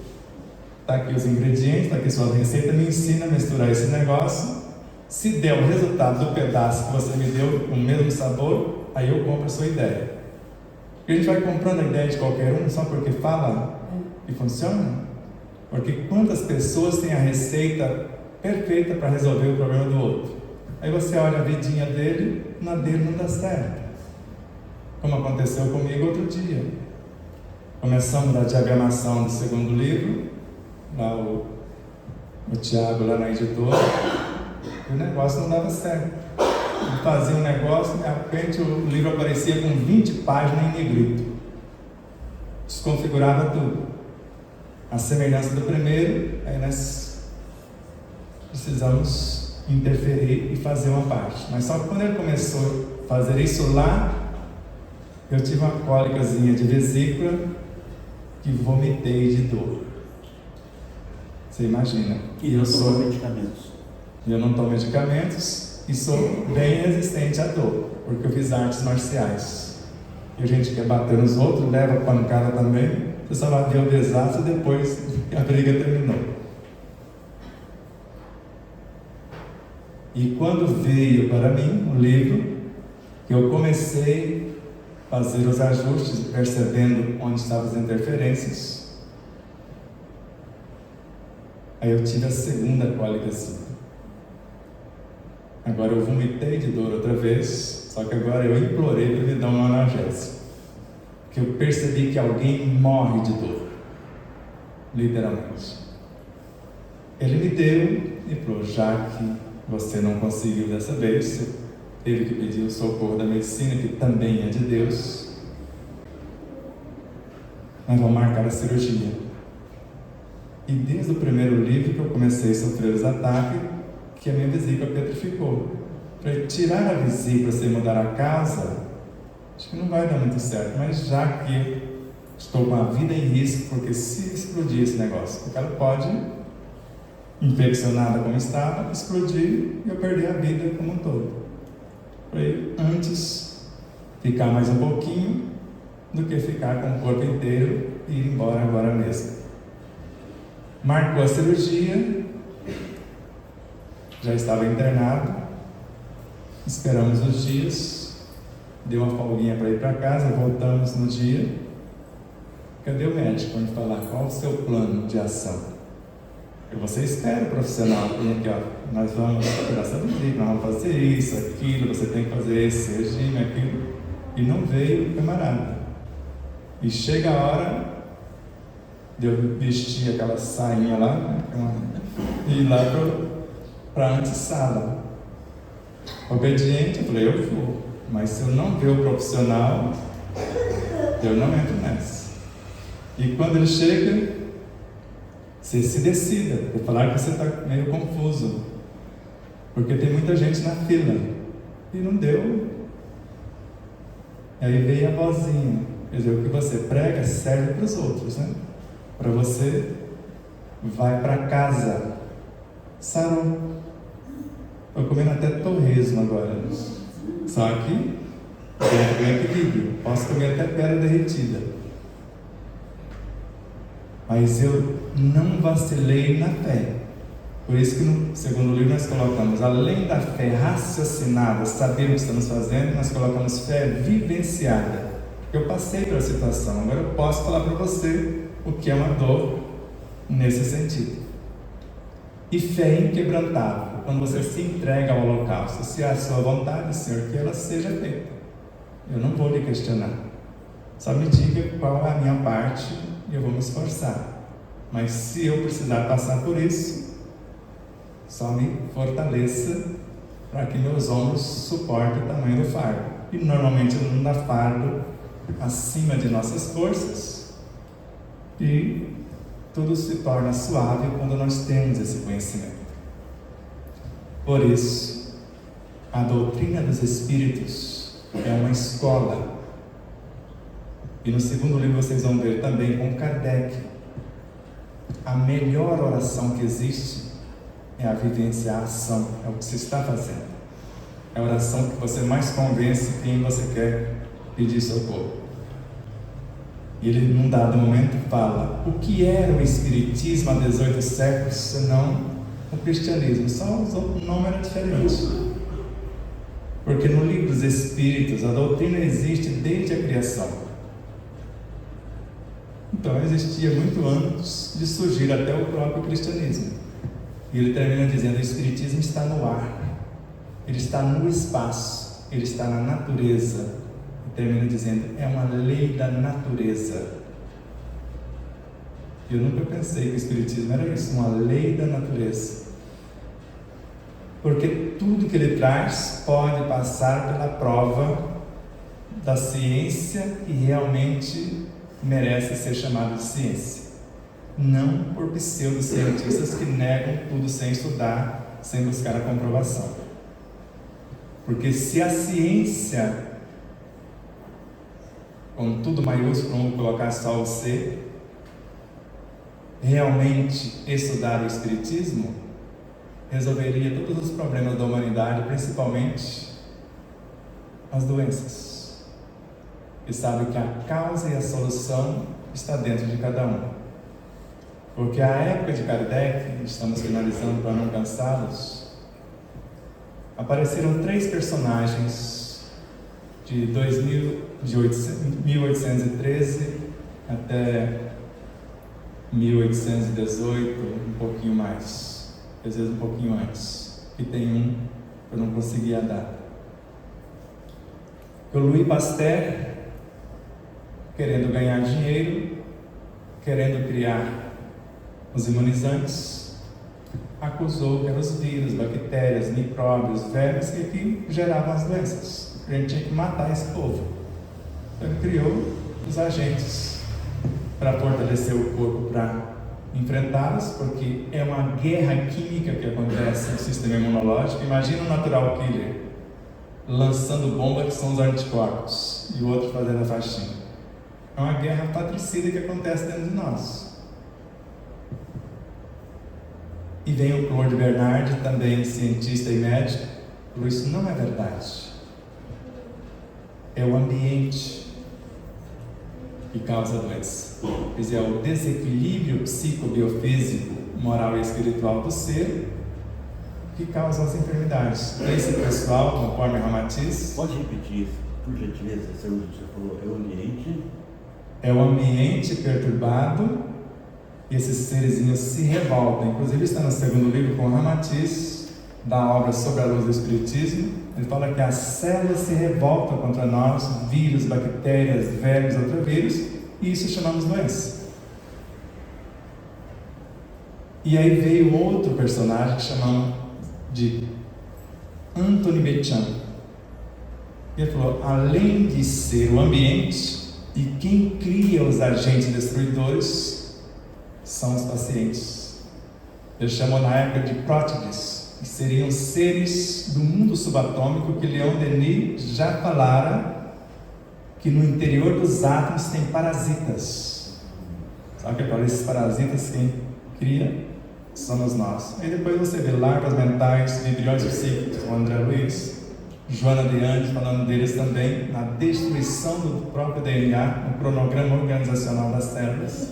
Está aqui os ingredientes, está aqui sua receita, me ensina a misturar esse negócio. Se der o resultado do pedaço que você me deu, o mesmo sabor, aí eu compro a sua ideia. Porque a gente vai comprando a ideia de qualquer um só porque fala e funciona? Porque quantas pessoas têm a receita perfeita para resolver o problema do outro? Aí você olha a vidinha dele, na dele não dá certo. Como aconteceu comigo outro dia. Começamos a diagramação do segundo livro, lá o Tiago lá na editora, e o negócio não dava certo. Ele fazia um negócio, de repente o livro aparecia com 20 páginas em negrito. Desconfigurava tudo. A semelhança do primeiro, aí nós precisamos interferir e fazer uma parte. Mas só que quando ele começou a fazer isso lá, eu tive uma cólicazinha de vesícula que vomitei de dor. Você imagina? E eu sou medicamentos. Eu não tomo medicamentos e sou bem resistente à dor, porque eu fiz artes marciais. E a gente quer bater nos outros, leva pancada também. Você só vai ver o desastre depois que a briga terminou. E quando veio para mim o livro, que eu comecei a fazer os ajustes, percebendo onde estavam as interferências, aí eu tive a segunda cólica assim. Agora eu vomitei de dor outra vez, só que agora eu implorei para me dar um analgésico. Que eu percebi que alguém morre de dor, literalmente. Ele me deu e falou: já que você não conseguiu dessa vez, você teve que pedir o socorro da medicina, que também é de Deus, nós vamos marcar a cirurgia. E desde o primeiro livro que eu comecei a sofrer os ataques, que a minha vesícula petrificou. Para tirar a vesícula sem mudar a casa, acho que não vai dar muito certo, mas já que estou com a vida em risco, porque se explodir esse negócio, porque ela pode, infeccionada como estava, explodir e eu perder a vida como um todo. Falei, antes ficar mais um pouquinho do que ficar com o corpo inteiro e ir embora agora mesmo. Marcou a cirurgia, já estava internado, esperamos os dias, deu uma folguinha para ir para casa, voltamos no dia. Cadê o médico para me falar qual o seu plano de ação? Você espera o profissional, tem aqui, ó, nós vamos procurar saber, nós vamos fazer isso, aquilo, você tem que fazer esse regime, aquilo. E não veio o camarada. E chega a hora de eu vestir aquela sainha lá, né, e ir lá para a antessala. Obediente, eu falei, eu vou. Mas se eu não ver o profissional, eu não entro nessa. E quando ele chega, você se decida. Vou falar que você está meio confuso. Porque tem muita gente na fila. E não deu. Aí veio a vozinha. Quer dizer, o que você prega serve para os outros, né? Para você, vai para casa. Sarou. Estou comendo até torresmo agora. Só que tem equilíbrio. Posso comer até pedra derretida. Mas eu não vacilei na fé. Por isso que no segundo livro nós colocamos, além da fé raciocinada, saber o que estamos fazendo, nós colocamos fé vivenciada. Porque eu passei pela situação, agora eu posso falar para você o que é uma dor nesse sentido. E fé inquebrantável, quando você se entrega ao holocausto, se é a sua vontade, Senhor, que ela seja feita. Eu não vou lhe questionar. Só me diga qual é a minha parte e eu vou me esforçar. Mas se eu precisar passar por isso, só me fortaleça para que meus ombros suportem o tamanho do fardo. E normalmente não dá fardo acima de nossas forças. E tudo se torna suave quando nós temos esse conhecimento. Por isso, a doutrina dos Espíritos é uma escola. E no segundo livro vocês vão ver também com Kardec. A melhor oração que existe é a vivenciar a ação, é o que você está fazendo. É a oração que você mais convence quem você quer pedir socorro. E ele, num dado momento, fala: o que era o Espiritismo há 18 séculos, senão o cristianismo? Só o nome era diferente. Porque no livro dos Espíritos, a doutrina existe desde a criação. Então, existia muito antes de surgir até o próprio cristianismo. E ele termina dizendo: o Espiritismo está no ar, ele está no espaço, ele está na natureza. Termina dizendo, é uma lei da natureza. Eu nunca pensei que o Espiritismo era isso, uma lei da natureza. Porque tudo que ele traz pode passar pela prova da ciência e realmente merece ser chamado de ciência. Não por pseudocientistas que negam tudo sem estudar, sem buscar a comprovação. Porque se a ciência, com tudo maiúsculo, vamos colocar só o C, realmente estudar o Espiritismo, resolveria todos os problemas da humanidade, principalmente as doenças. E sabe que a causa e a solução está dentro de cada um. Porque a época de Kardec, estamos finalizando para não cansá-los, apareceram 3 personagens de 1813 até 1818, um pouquinho mais, às vezes um pouquinho antes, e tem um que eu não consegui a data. O Louis Pasteur, querendo ganhar dinheiro, querendo criar os imunizantes, acusou que eram os vírus, bactérias, micróbios, vermes que geravam as doenças. A gente tinha que matar esse povo. Então ele criou os agentes para fortalecer o corpo, para enfrentá-los, porque é uma guerra química que acontece no sistema imunológico. Imagina um natural killer lançando bomba, que são os anticorpos, e o outro fazendo a faxina. É uma guerra patricida que acontece dentro de nós. E vem o Claude Bernard, também cientista e médico, falou: isso não é verdade. É o ambiente que causa a doença. Quer dizer, é o desequilíbrio psicobiofísico, moral e espiritual do ser que causa as enfermidades. Esse pessoal, conforme Ramatiz... Pode repetir isso, por gentileza? Você falou, é o ambiente... É o ambiente perturbado, e esses serezinhos se revoltam. Inclusive está no segundo livro com Ramatiz, da obra Sobre a Luz do Espiritismo, ele fala que as células se revoltam contra nós, vírus, bactérias, vermes, outros vírus, e isso chamamos doença. E aí veio outro personagem que chamamos de Anthony Bechan. Ele falou, além de ser o ambiente, e quem cria os agentes destruidores são os pacientes. Ele chamou na época de prótides, que seriam seres do mundo subatômico que Leon Denis já falara que no interior dos átomos tem parasitas. Sabe o que ele fala? Esses parasitas quem cria somos nós. Aí depois você vê larvas mentais, vibriões psíquicos, com André Luiz, Joana de Andes falando deles também, na destruição do próprio DNA, no cronograma organizacional das células.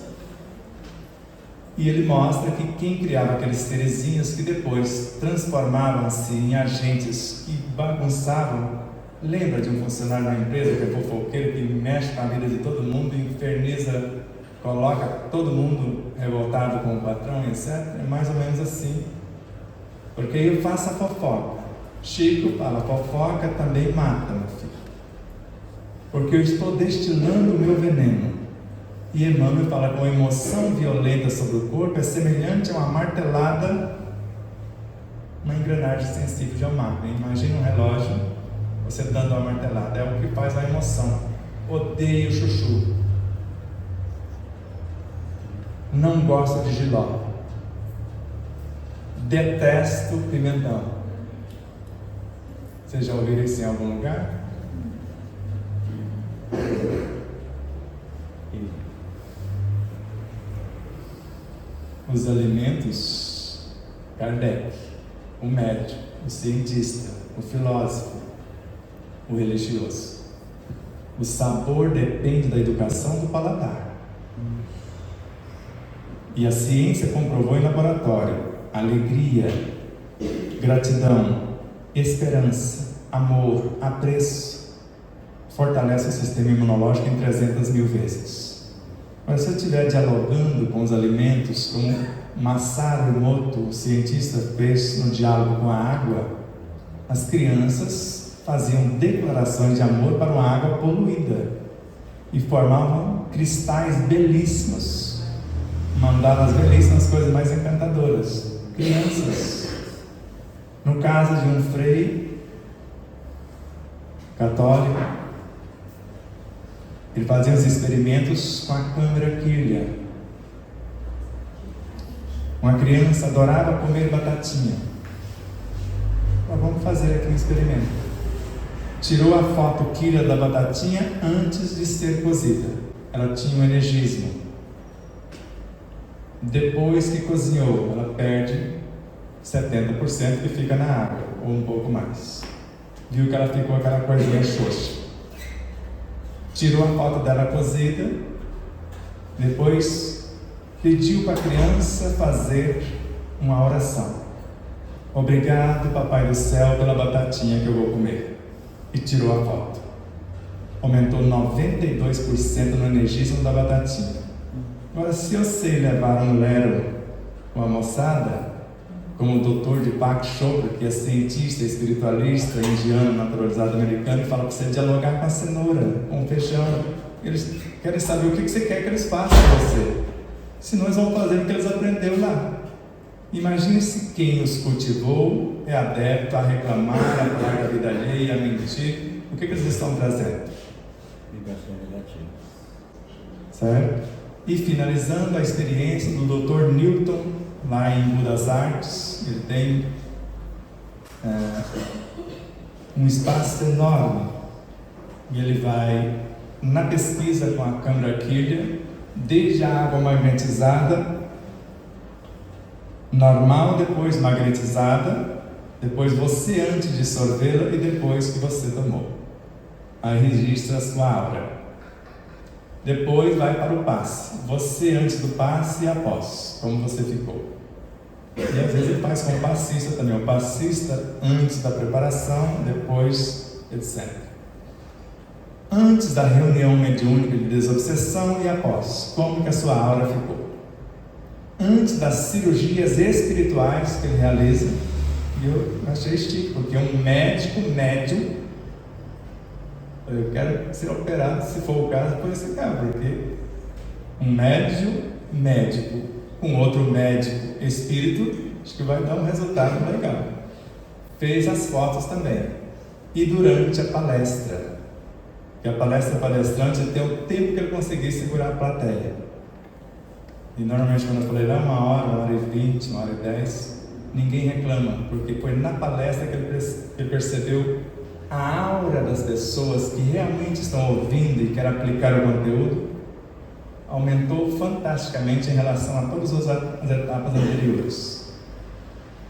E ele mostra que quem criava aqueles serezinhos que depois transformavam-se em agentes que bagunçavam. Lembra de um funcionário da empresa que é fofoqueiro, que mexe com a vida de todo mundo, inferniza, coloca todo mundo revoltado com o patrão, etc. É mais ou menos assim. Porque eu faço a fofoca. Chico fala, fofoca também mata, meu filho. Porque eu estou destilando o meu veneno. E Emmanuel fala que uma emoção violenta sobre o corpo é semelhante a uma martelada na engrenagem sensível de uma máquina. Imagina um relógio, você dando uma martelada. É o que faz a emoção. Odeio chuchu. Não gosto de jiló. Detesto pimentão. Vocês já ouviram isso em algum lugar? Os alimentos, Kardec, o médico, o cientista, o filósofo, o religioso. O sabor depende da educação do paladar. E a ciência comprovou em laboratório: alegria, gratidão, esperança, amor, apreço, fortalece o sistema imunológico em 300.000 vezes. Mas se eu estiver dialogando com os alimentos, como Masaru Emoto, o cientista, fez no diálogo com a água, as crianças faziam declarações de amor para uma água poluída e formavam cristais belíssimos, mandavam as belíssimas coisas mais encantadoras. Crianças. No caso de um frei católico, ele fazia os experimentos com a câmara Kirlian. Uma criança adorava comer batatinha. Mas vamos fazer aqui um experimento. Tirou a foto Kirlian da batatinha antes de ser cozida. Ela tinha um energismo. Depois que cozinhou, ela perde 70% que fica na água, ou um pouco mais. Viu que ela ficou aquela corzinha xoxa. Tirou a foto dela cozida, depois pediu para a criança fazer uma oração. Obrigado, Papai do Céu, pela batatinha que eu vou comer. E tirou a foto. Aumentou 92% no energismo da batatinha. Agora, se eu sei levar um lero com a moçada, como o Dr. Deepak Chopra, que é cientista, espiritualista, indiano, naturalizado americano, e fala para você dialogar com a cenoura, com o feijão. Eles querem saber o que você quer que eles façam para você. Senão eles vão fazer o que eles aprenderam lá. Imagine se quem os cultivou é adepto a reclamar, a falar da vida alheia, a mentir. O que eles estão trazendo? Ligação negativa. Certo? E finalizando a experiência do Dr. Newton, lá em Budas Artes, ele tem um espaço enorme e ele vai na pesquisa com a câmara Kirlian, desde a água magnetizada, normal, depois magnetizada, depois você antes de sorvê-la e depois que você tomou. Aí registra a sua aura. Depois vai para o passe. Você antes do passe e após, como você ficou. E às vezes ele faz com o passista também. O passista antes da preparação, depois, etc. Antes da reunião mediúnica de desobsessão e após, como que a sua aura ficou. Antes das cirurgias espirituais que ele realiza, E eu achei chique, porque um médico médium, eu quero ser operado, se for o caso, por esse cara, porque um médico com outro médico espírito, acho que vai dar um resultado legal. Fez as fotos também. E durante a palestra, que a palestrante tem o tempo que ele conseguir segurar a plateia. E normalmente quando eu falei lá 1h20, 1h10, ninguém reclama, porque foi na palestra que ele percebeu a aura das pessoas que realmente estão ouvindo e querem aplicar o conteúdo, aumentou fantasticamente em relação a todas as etapas anteriores.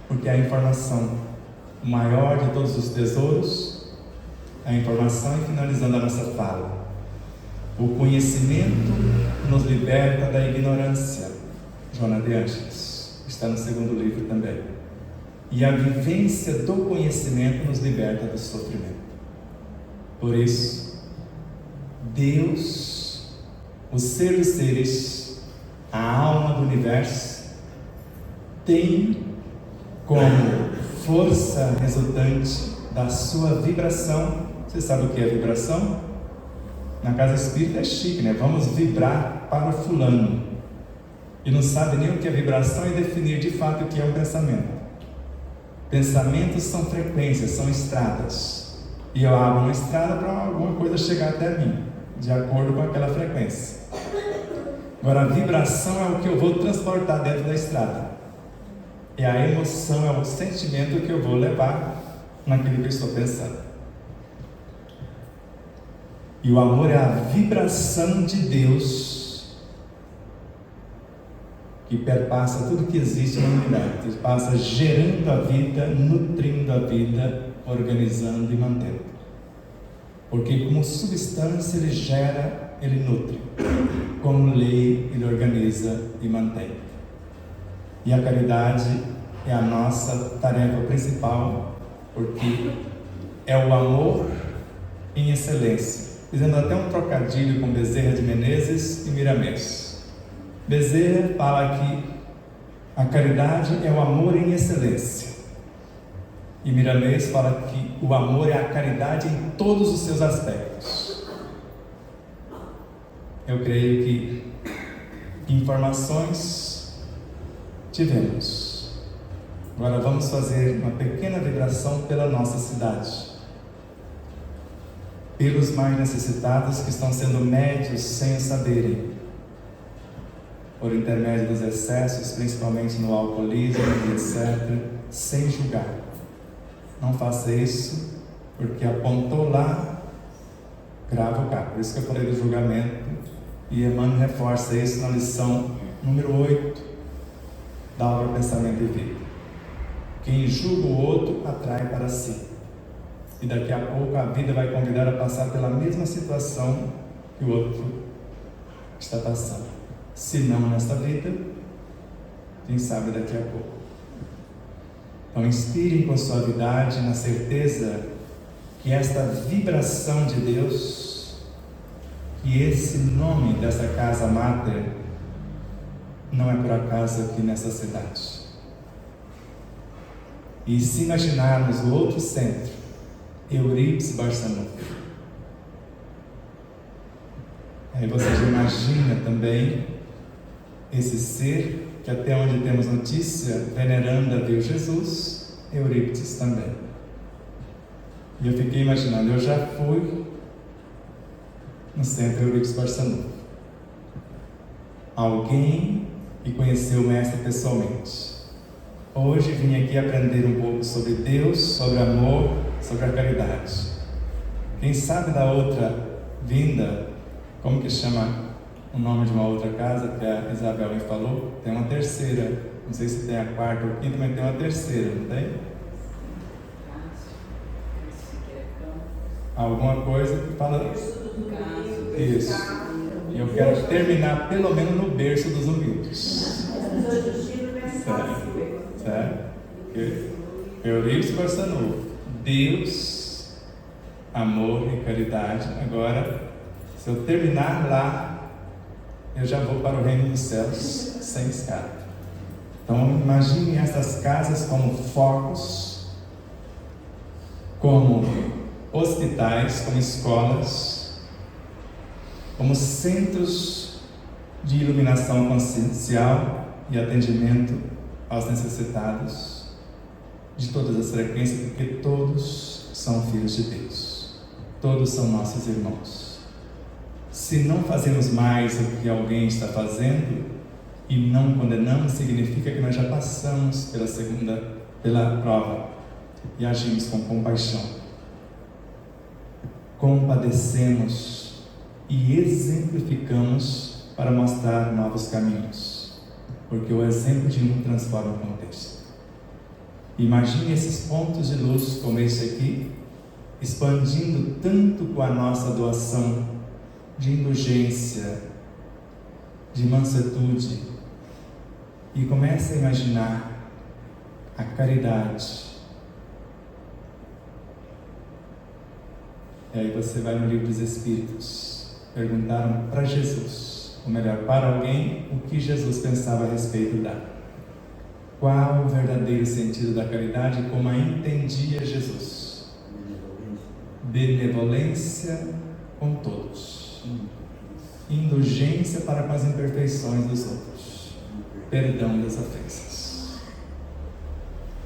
Porque a informação, o maior de todos os tesouros, a informação, e finalizando a nossa fala, o conhecimento nos liberta da ignorância. Joana de Ângeles, está no segundo livro também. E a vivência do conhecimento nos liberta do sofrimento. Por isso, Deus, o ser dos seres, a alma do universo, tem como força resultante da sua vibração. Você sabe o que é vibração? Na casa espírita é chique, né? Vamos vibrar para o fulano. E não sabe nem o que é vibração e definir de fato o que é um pensamento. Pensamentos são frequências, são estradas. E eu abro uma estrada para alguma coisa chegar até mim, de acordo com aquela frequência. Agora, a vibração é o que eu vou transportar dentro da estrada. E a emoção é o sentimento que eu vou levar naquilo que eu estou pensando. E o amor é a vibração de Deus que perpassa tudo que existe no universo, passa gerando a vida, nutrindo a vida, organizando e mantendo. Porque como substância ele gera, ele nutre. Como lei ele organiza e mantém. E a caridade é a nossa tarefa principal, porque é o amor em excelência. Fazendo até um trocadilho com Bezerra de Menezes e Miramês. Bezerra fala que a caridade é o amor em excelência. E Miramês fala que o amor é a caridade em todos os seus aspectos. Eu creio que informações tivemos. Agora vamos fazer uma pequena vibração pela nossa cidade. Pelos mais necessitados que estão sendo médios sem saberem, por intermédio dos excessos, principalmente no alcoolismo, etc., sem julgar. Não faça isso, porque apontou lá, grava o cá. Por isso que eu falei do julgamento, e Emmanuel reforça isso na lição número 8 da obra Pensamento e Vida. Quem julga o outro atrai para si. E daqui a pouco a vida vai convidar a passar pela mesma situação que o outro está passando. Se não nesta vida, quem sabe daqui a pouco. Então inspirem com suavidade na certeza que esta vibração de Deus, que esse nome dessa casa máter, não é por acaso aqui nessa cidade. E se imaginarmos o outro centro, Eurípides Barçanufo. Aí você já imagina também esse ser que até onde temos notícia, veneranda viu Jesus, Eurípides também. E eu fiquei imaginando, eu já fui no centro Eurípides Barçanufo. Alguém que conheceu o mestre pessoalmente. Hoje vim aqui aprender um pouco sobre Deus, sobre amor, sobre a caridade. Quem sabe da outra vinda, como que chama o nome de uma outra casa que a Isabel me falou? Tem uma terceira, não sei se tem a quarta ou a quinta, mas tem uma terceira, não tem? Alguma coisa que fala isso. E eu quero terminar pelo menos no berço dos humildes. Certo? Eurípides Barçanufo. Deus, amor e caridade. Agora, se eu terminar lá, eu já vou para o reino dos céus sem escada. Então, imagine essas casas como focos como hospitais, como escolas, como centros de iluminação consciencial e atendimento aos necessitados, de todas as frequências, porque todos são filhos de Deus, todos são nossos irmãos. Se não fazemos mais o que alguém está fazendo e não condenamos, significa que nós já passamos pela prova e agimos com compaixão. Compadecemos e exemplificamos para mostrar novos caminhos, porque o exemplo de um transforma o contexto. Imagine esses pontos de luz como esse aqui, expandindo tanto com a nossa doação de indulgência, de mansuetude, e comece a imaginar a caridade. E aí você vai no Livro dos Espíritos. Perguntaram para Jesus, ou melhor, para alguém, o que Jesus pensava a respeito da. Qual o verdadeiro sentido da caridade e como a entendia Jesus? Benevolência com todos. Indulgência para com as imperfeições dos outros. Perdão das ofensas.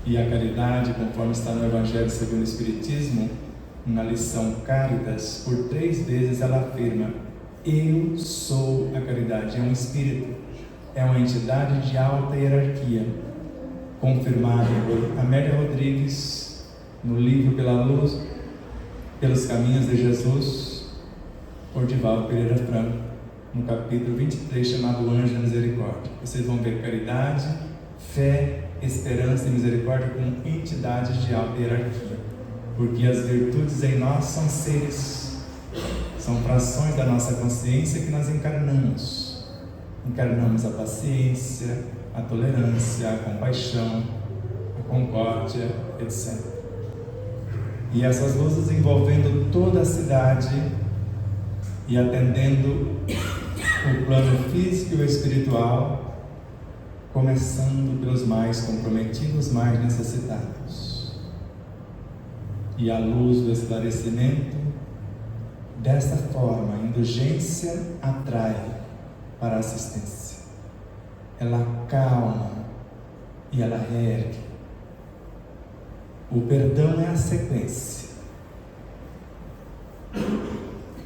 E a caridade, conforme está no Evangelho segundo o Espiritismo, na lição Cáritas, por 3 vezes ela afirma: eu sou a caridade. É um espírito, é uma entidade de alta hierarquia, confirmado por Amélia Rodrigues no livro Pela Luz, Pelos Caminhos de Jesus, por Divaldo Pereira Franco, no capítulo 23, chamado Anjo da Misericórdia. Vocês vão ver caridade, fé, esperança e misericórdia como entidades de alta hierarquia, porque as virtudes em nós são seres, são frações da nossa consciência que nós encarnamos. Encarnamos a paciência, a tolerância, a compaixão, a concórdia, etc. E essas luzes envolvendo toda a cidade e atendendo o plano físico e o espiritual, começando pelos mais comprometidos, mais necessitados. E à luz do esclarecimento, desta forma, a indulgência atrai para a assistência. Ela acalma e ela reergue. O perdão é a sequência.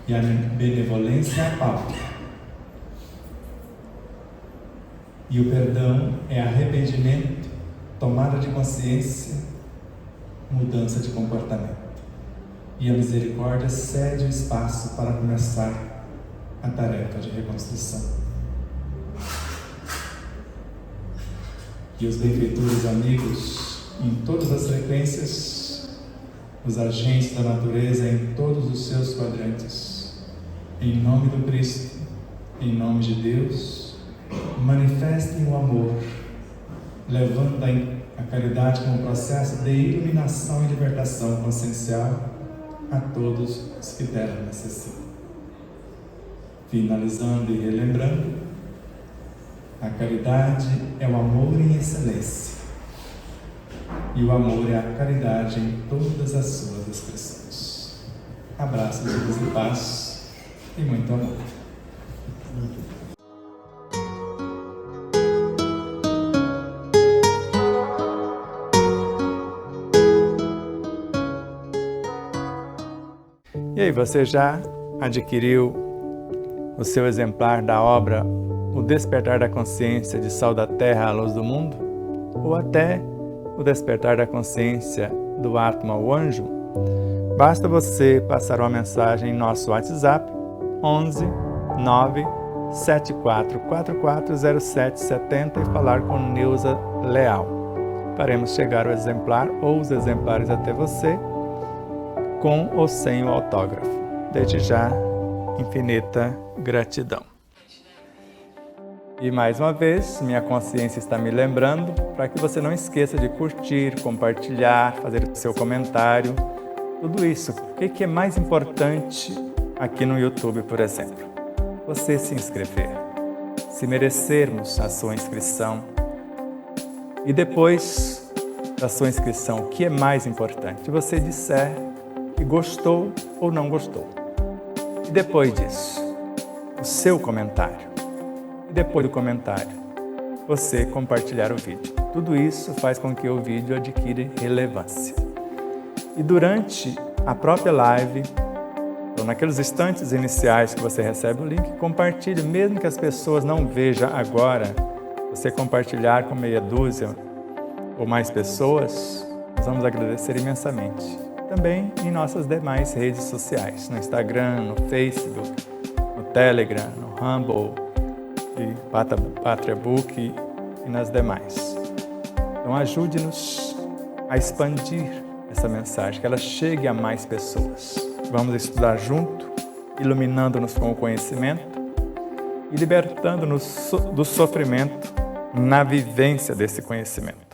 E a benevolência é a pauta. E o perdão é arrependimento, tomada de consciência, mudança de comportamento. E a misericórdia cede o espaço para começar a tarefa de reconstrução. E os benfeitores amigos, em todas as frequências, os agentes da natureza em todos os seus quadrantes, em nome do Cristo, em nome de Deus, manifestem o amor, levando a caridade como processo de iluminação e libertação consciencial a todos os que dela necessitam. Finalizando e relembrando, a caridade é o amor em excelência, e o amor é a caridade em todas as suas expressões. Abraços de luz e paz e muito amor. E aí, você já adquiriu o seu exemplar da obra O Despertar da Consciência de Sal da Terra à Luz do Mundo? Ou até O Despertar da Consciência do Atma, o Anjo? Basta você passar uma mensagem em nosso WhatsApp 11 9 7444 0770 e falar com Neuza Leal. Faremos chegar o exemplar ou os exemplares até você, com ou sem o autógrafo. Desde já, infinita gratidão. E mais uma vez, minha consciência está me lembrando para que você não esqueça de curtir, compartilhar, fazer o seu comentário, tudo isso. O que é mais importante aqui no YouTube, por exemplo? Você se inscrever. Se merecermos a sua inscrição. E depois, da sua inscrição, o que é mais importante? Você disser que gostou ou não gostou. E depois disso, o seu comentário. E depois do comentário, você compartilhar o vídeo. Tudo isso faz com que o vídeo adquira relevância. E durante a própria live, ou naqueles instantes iniciais que você recebe o link, compartilhe, mesmo que as pessoas não vejam agora, você compartilhar com meia dúzia ou mais pessoas, nós vamos agradecer imensamente. Também em nossas demais redes sociais, no Instagram, no Facebook, no Telegram, no Rumble, e PatriaBook e nas demais. Então ajude-nos a expandir essa mensagem, que ela chegue a mais pessoas. Vamos estudar junto, iluminando-nos com o conhecimento e libertando-nos do sofrimento na vivência desse conhecimento.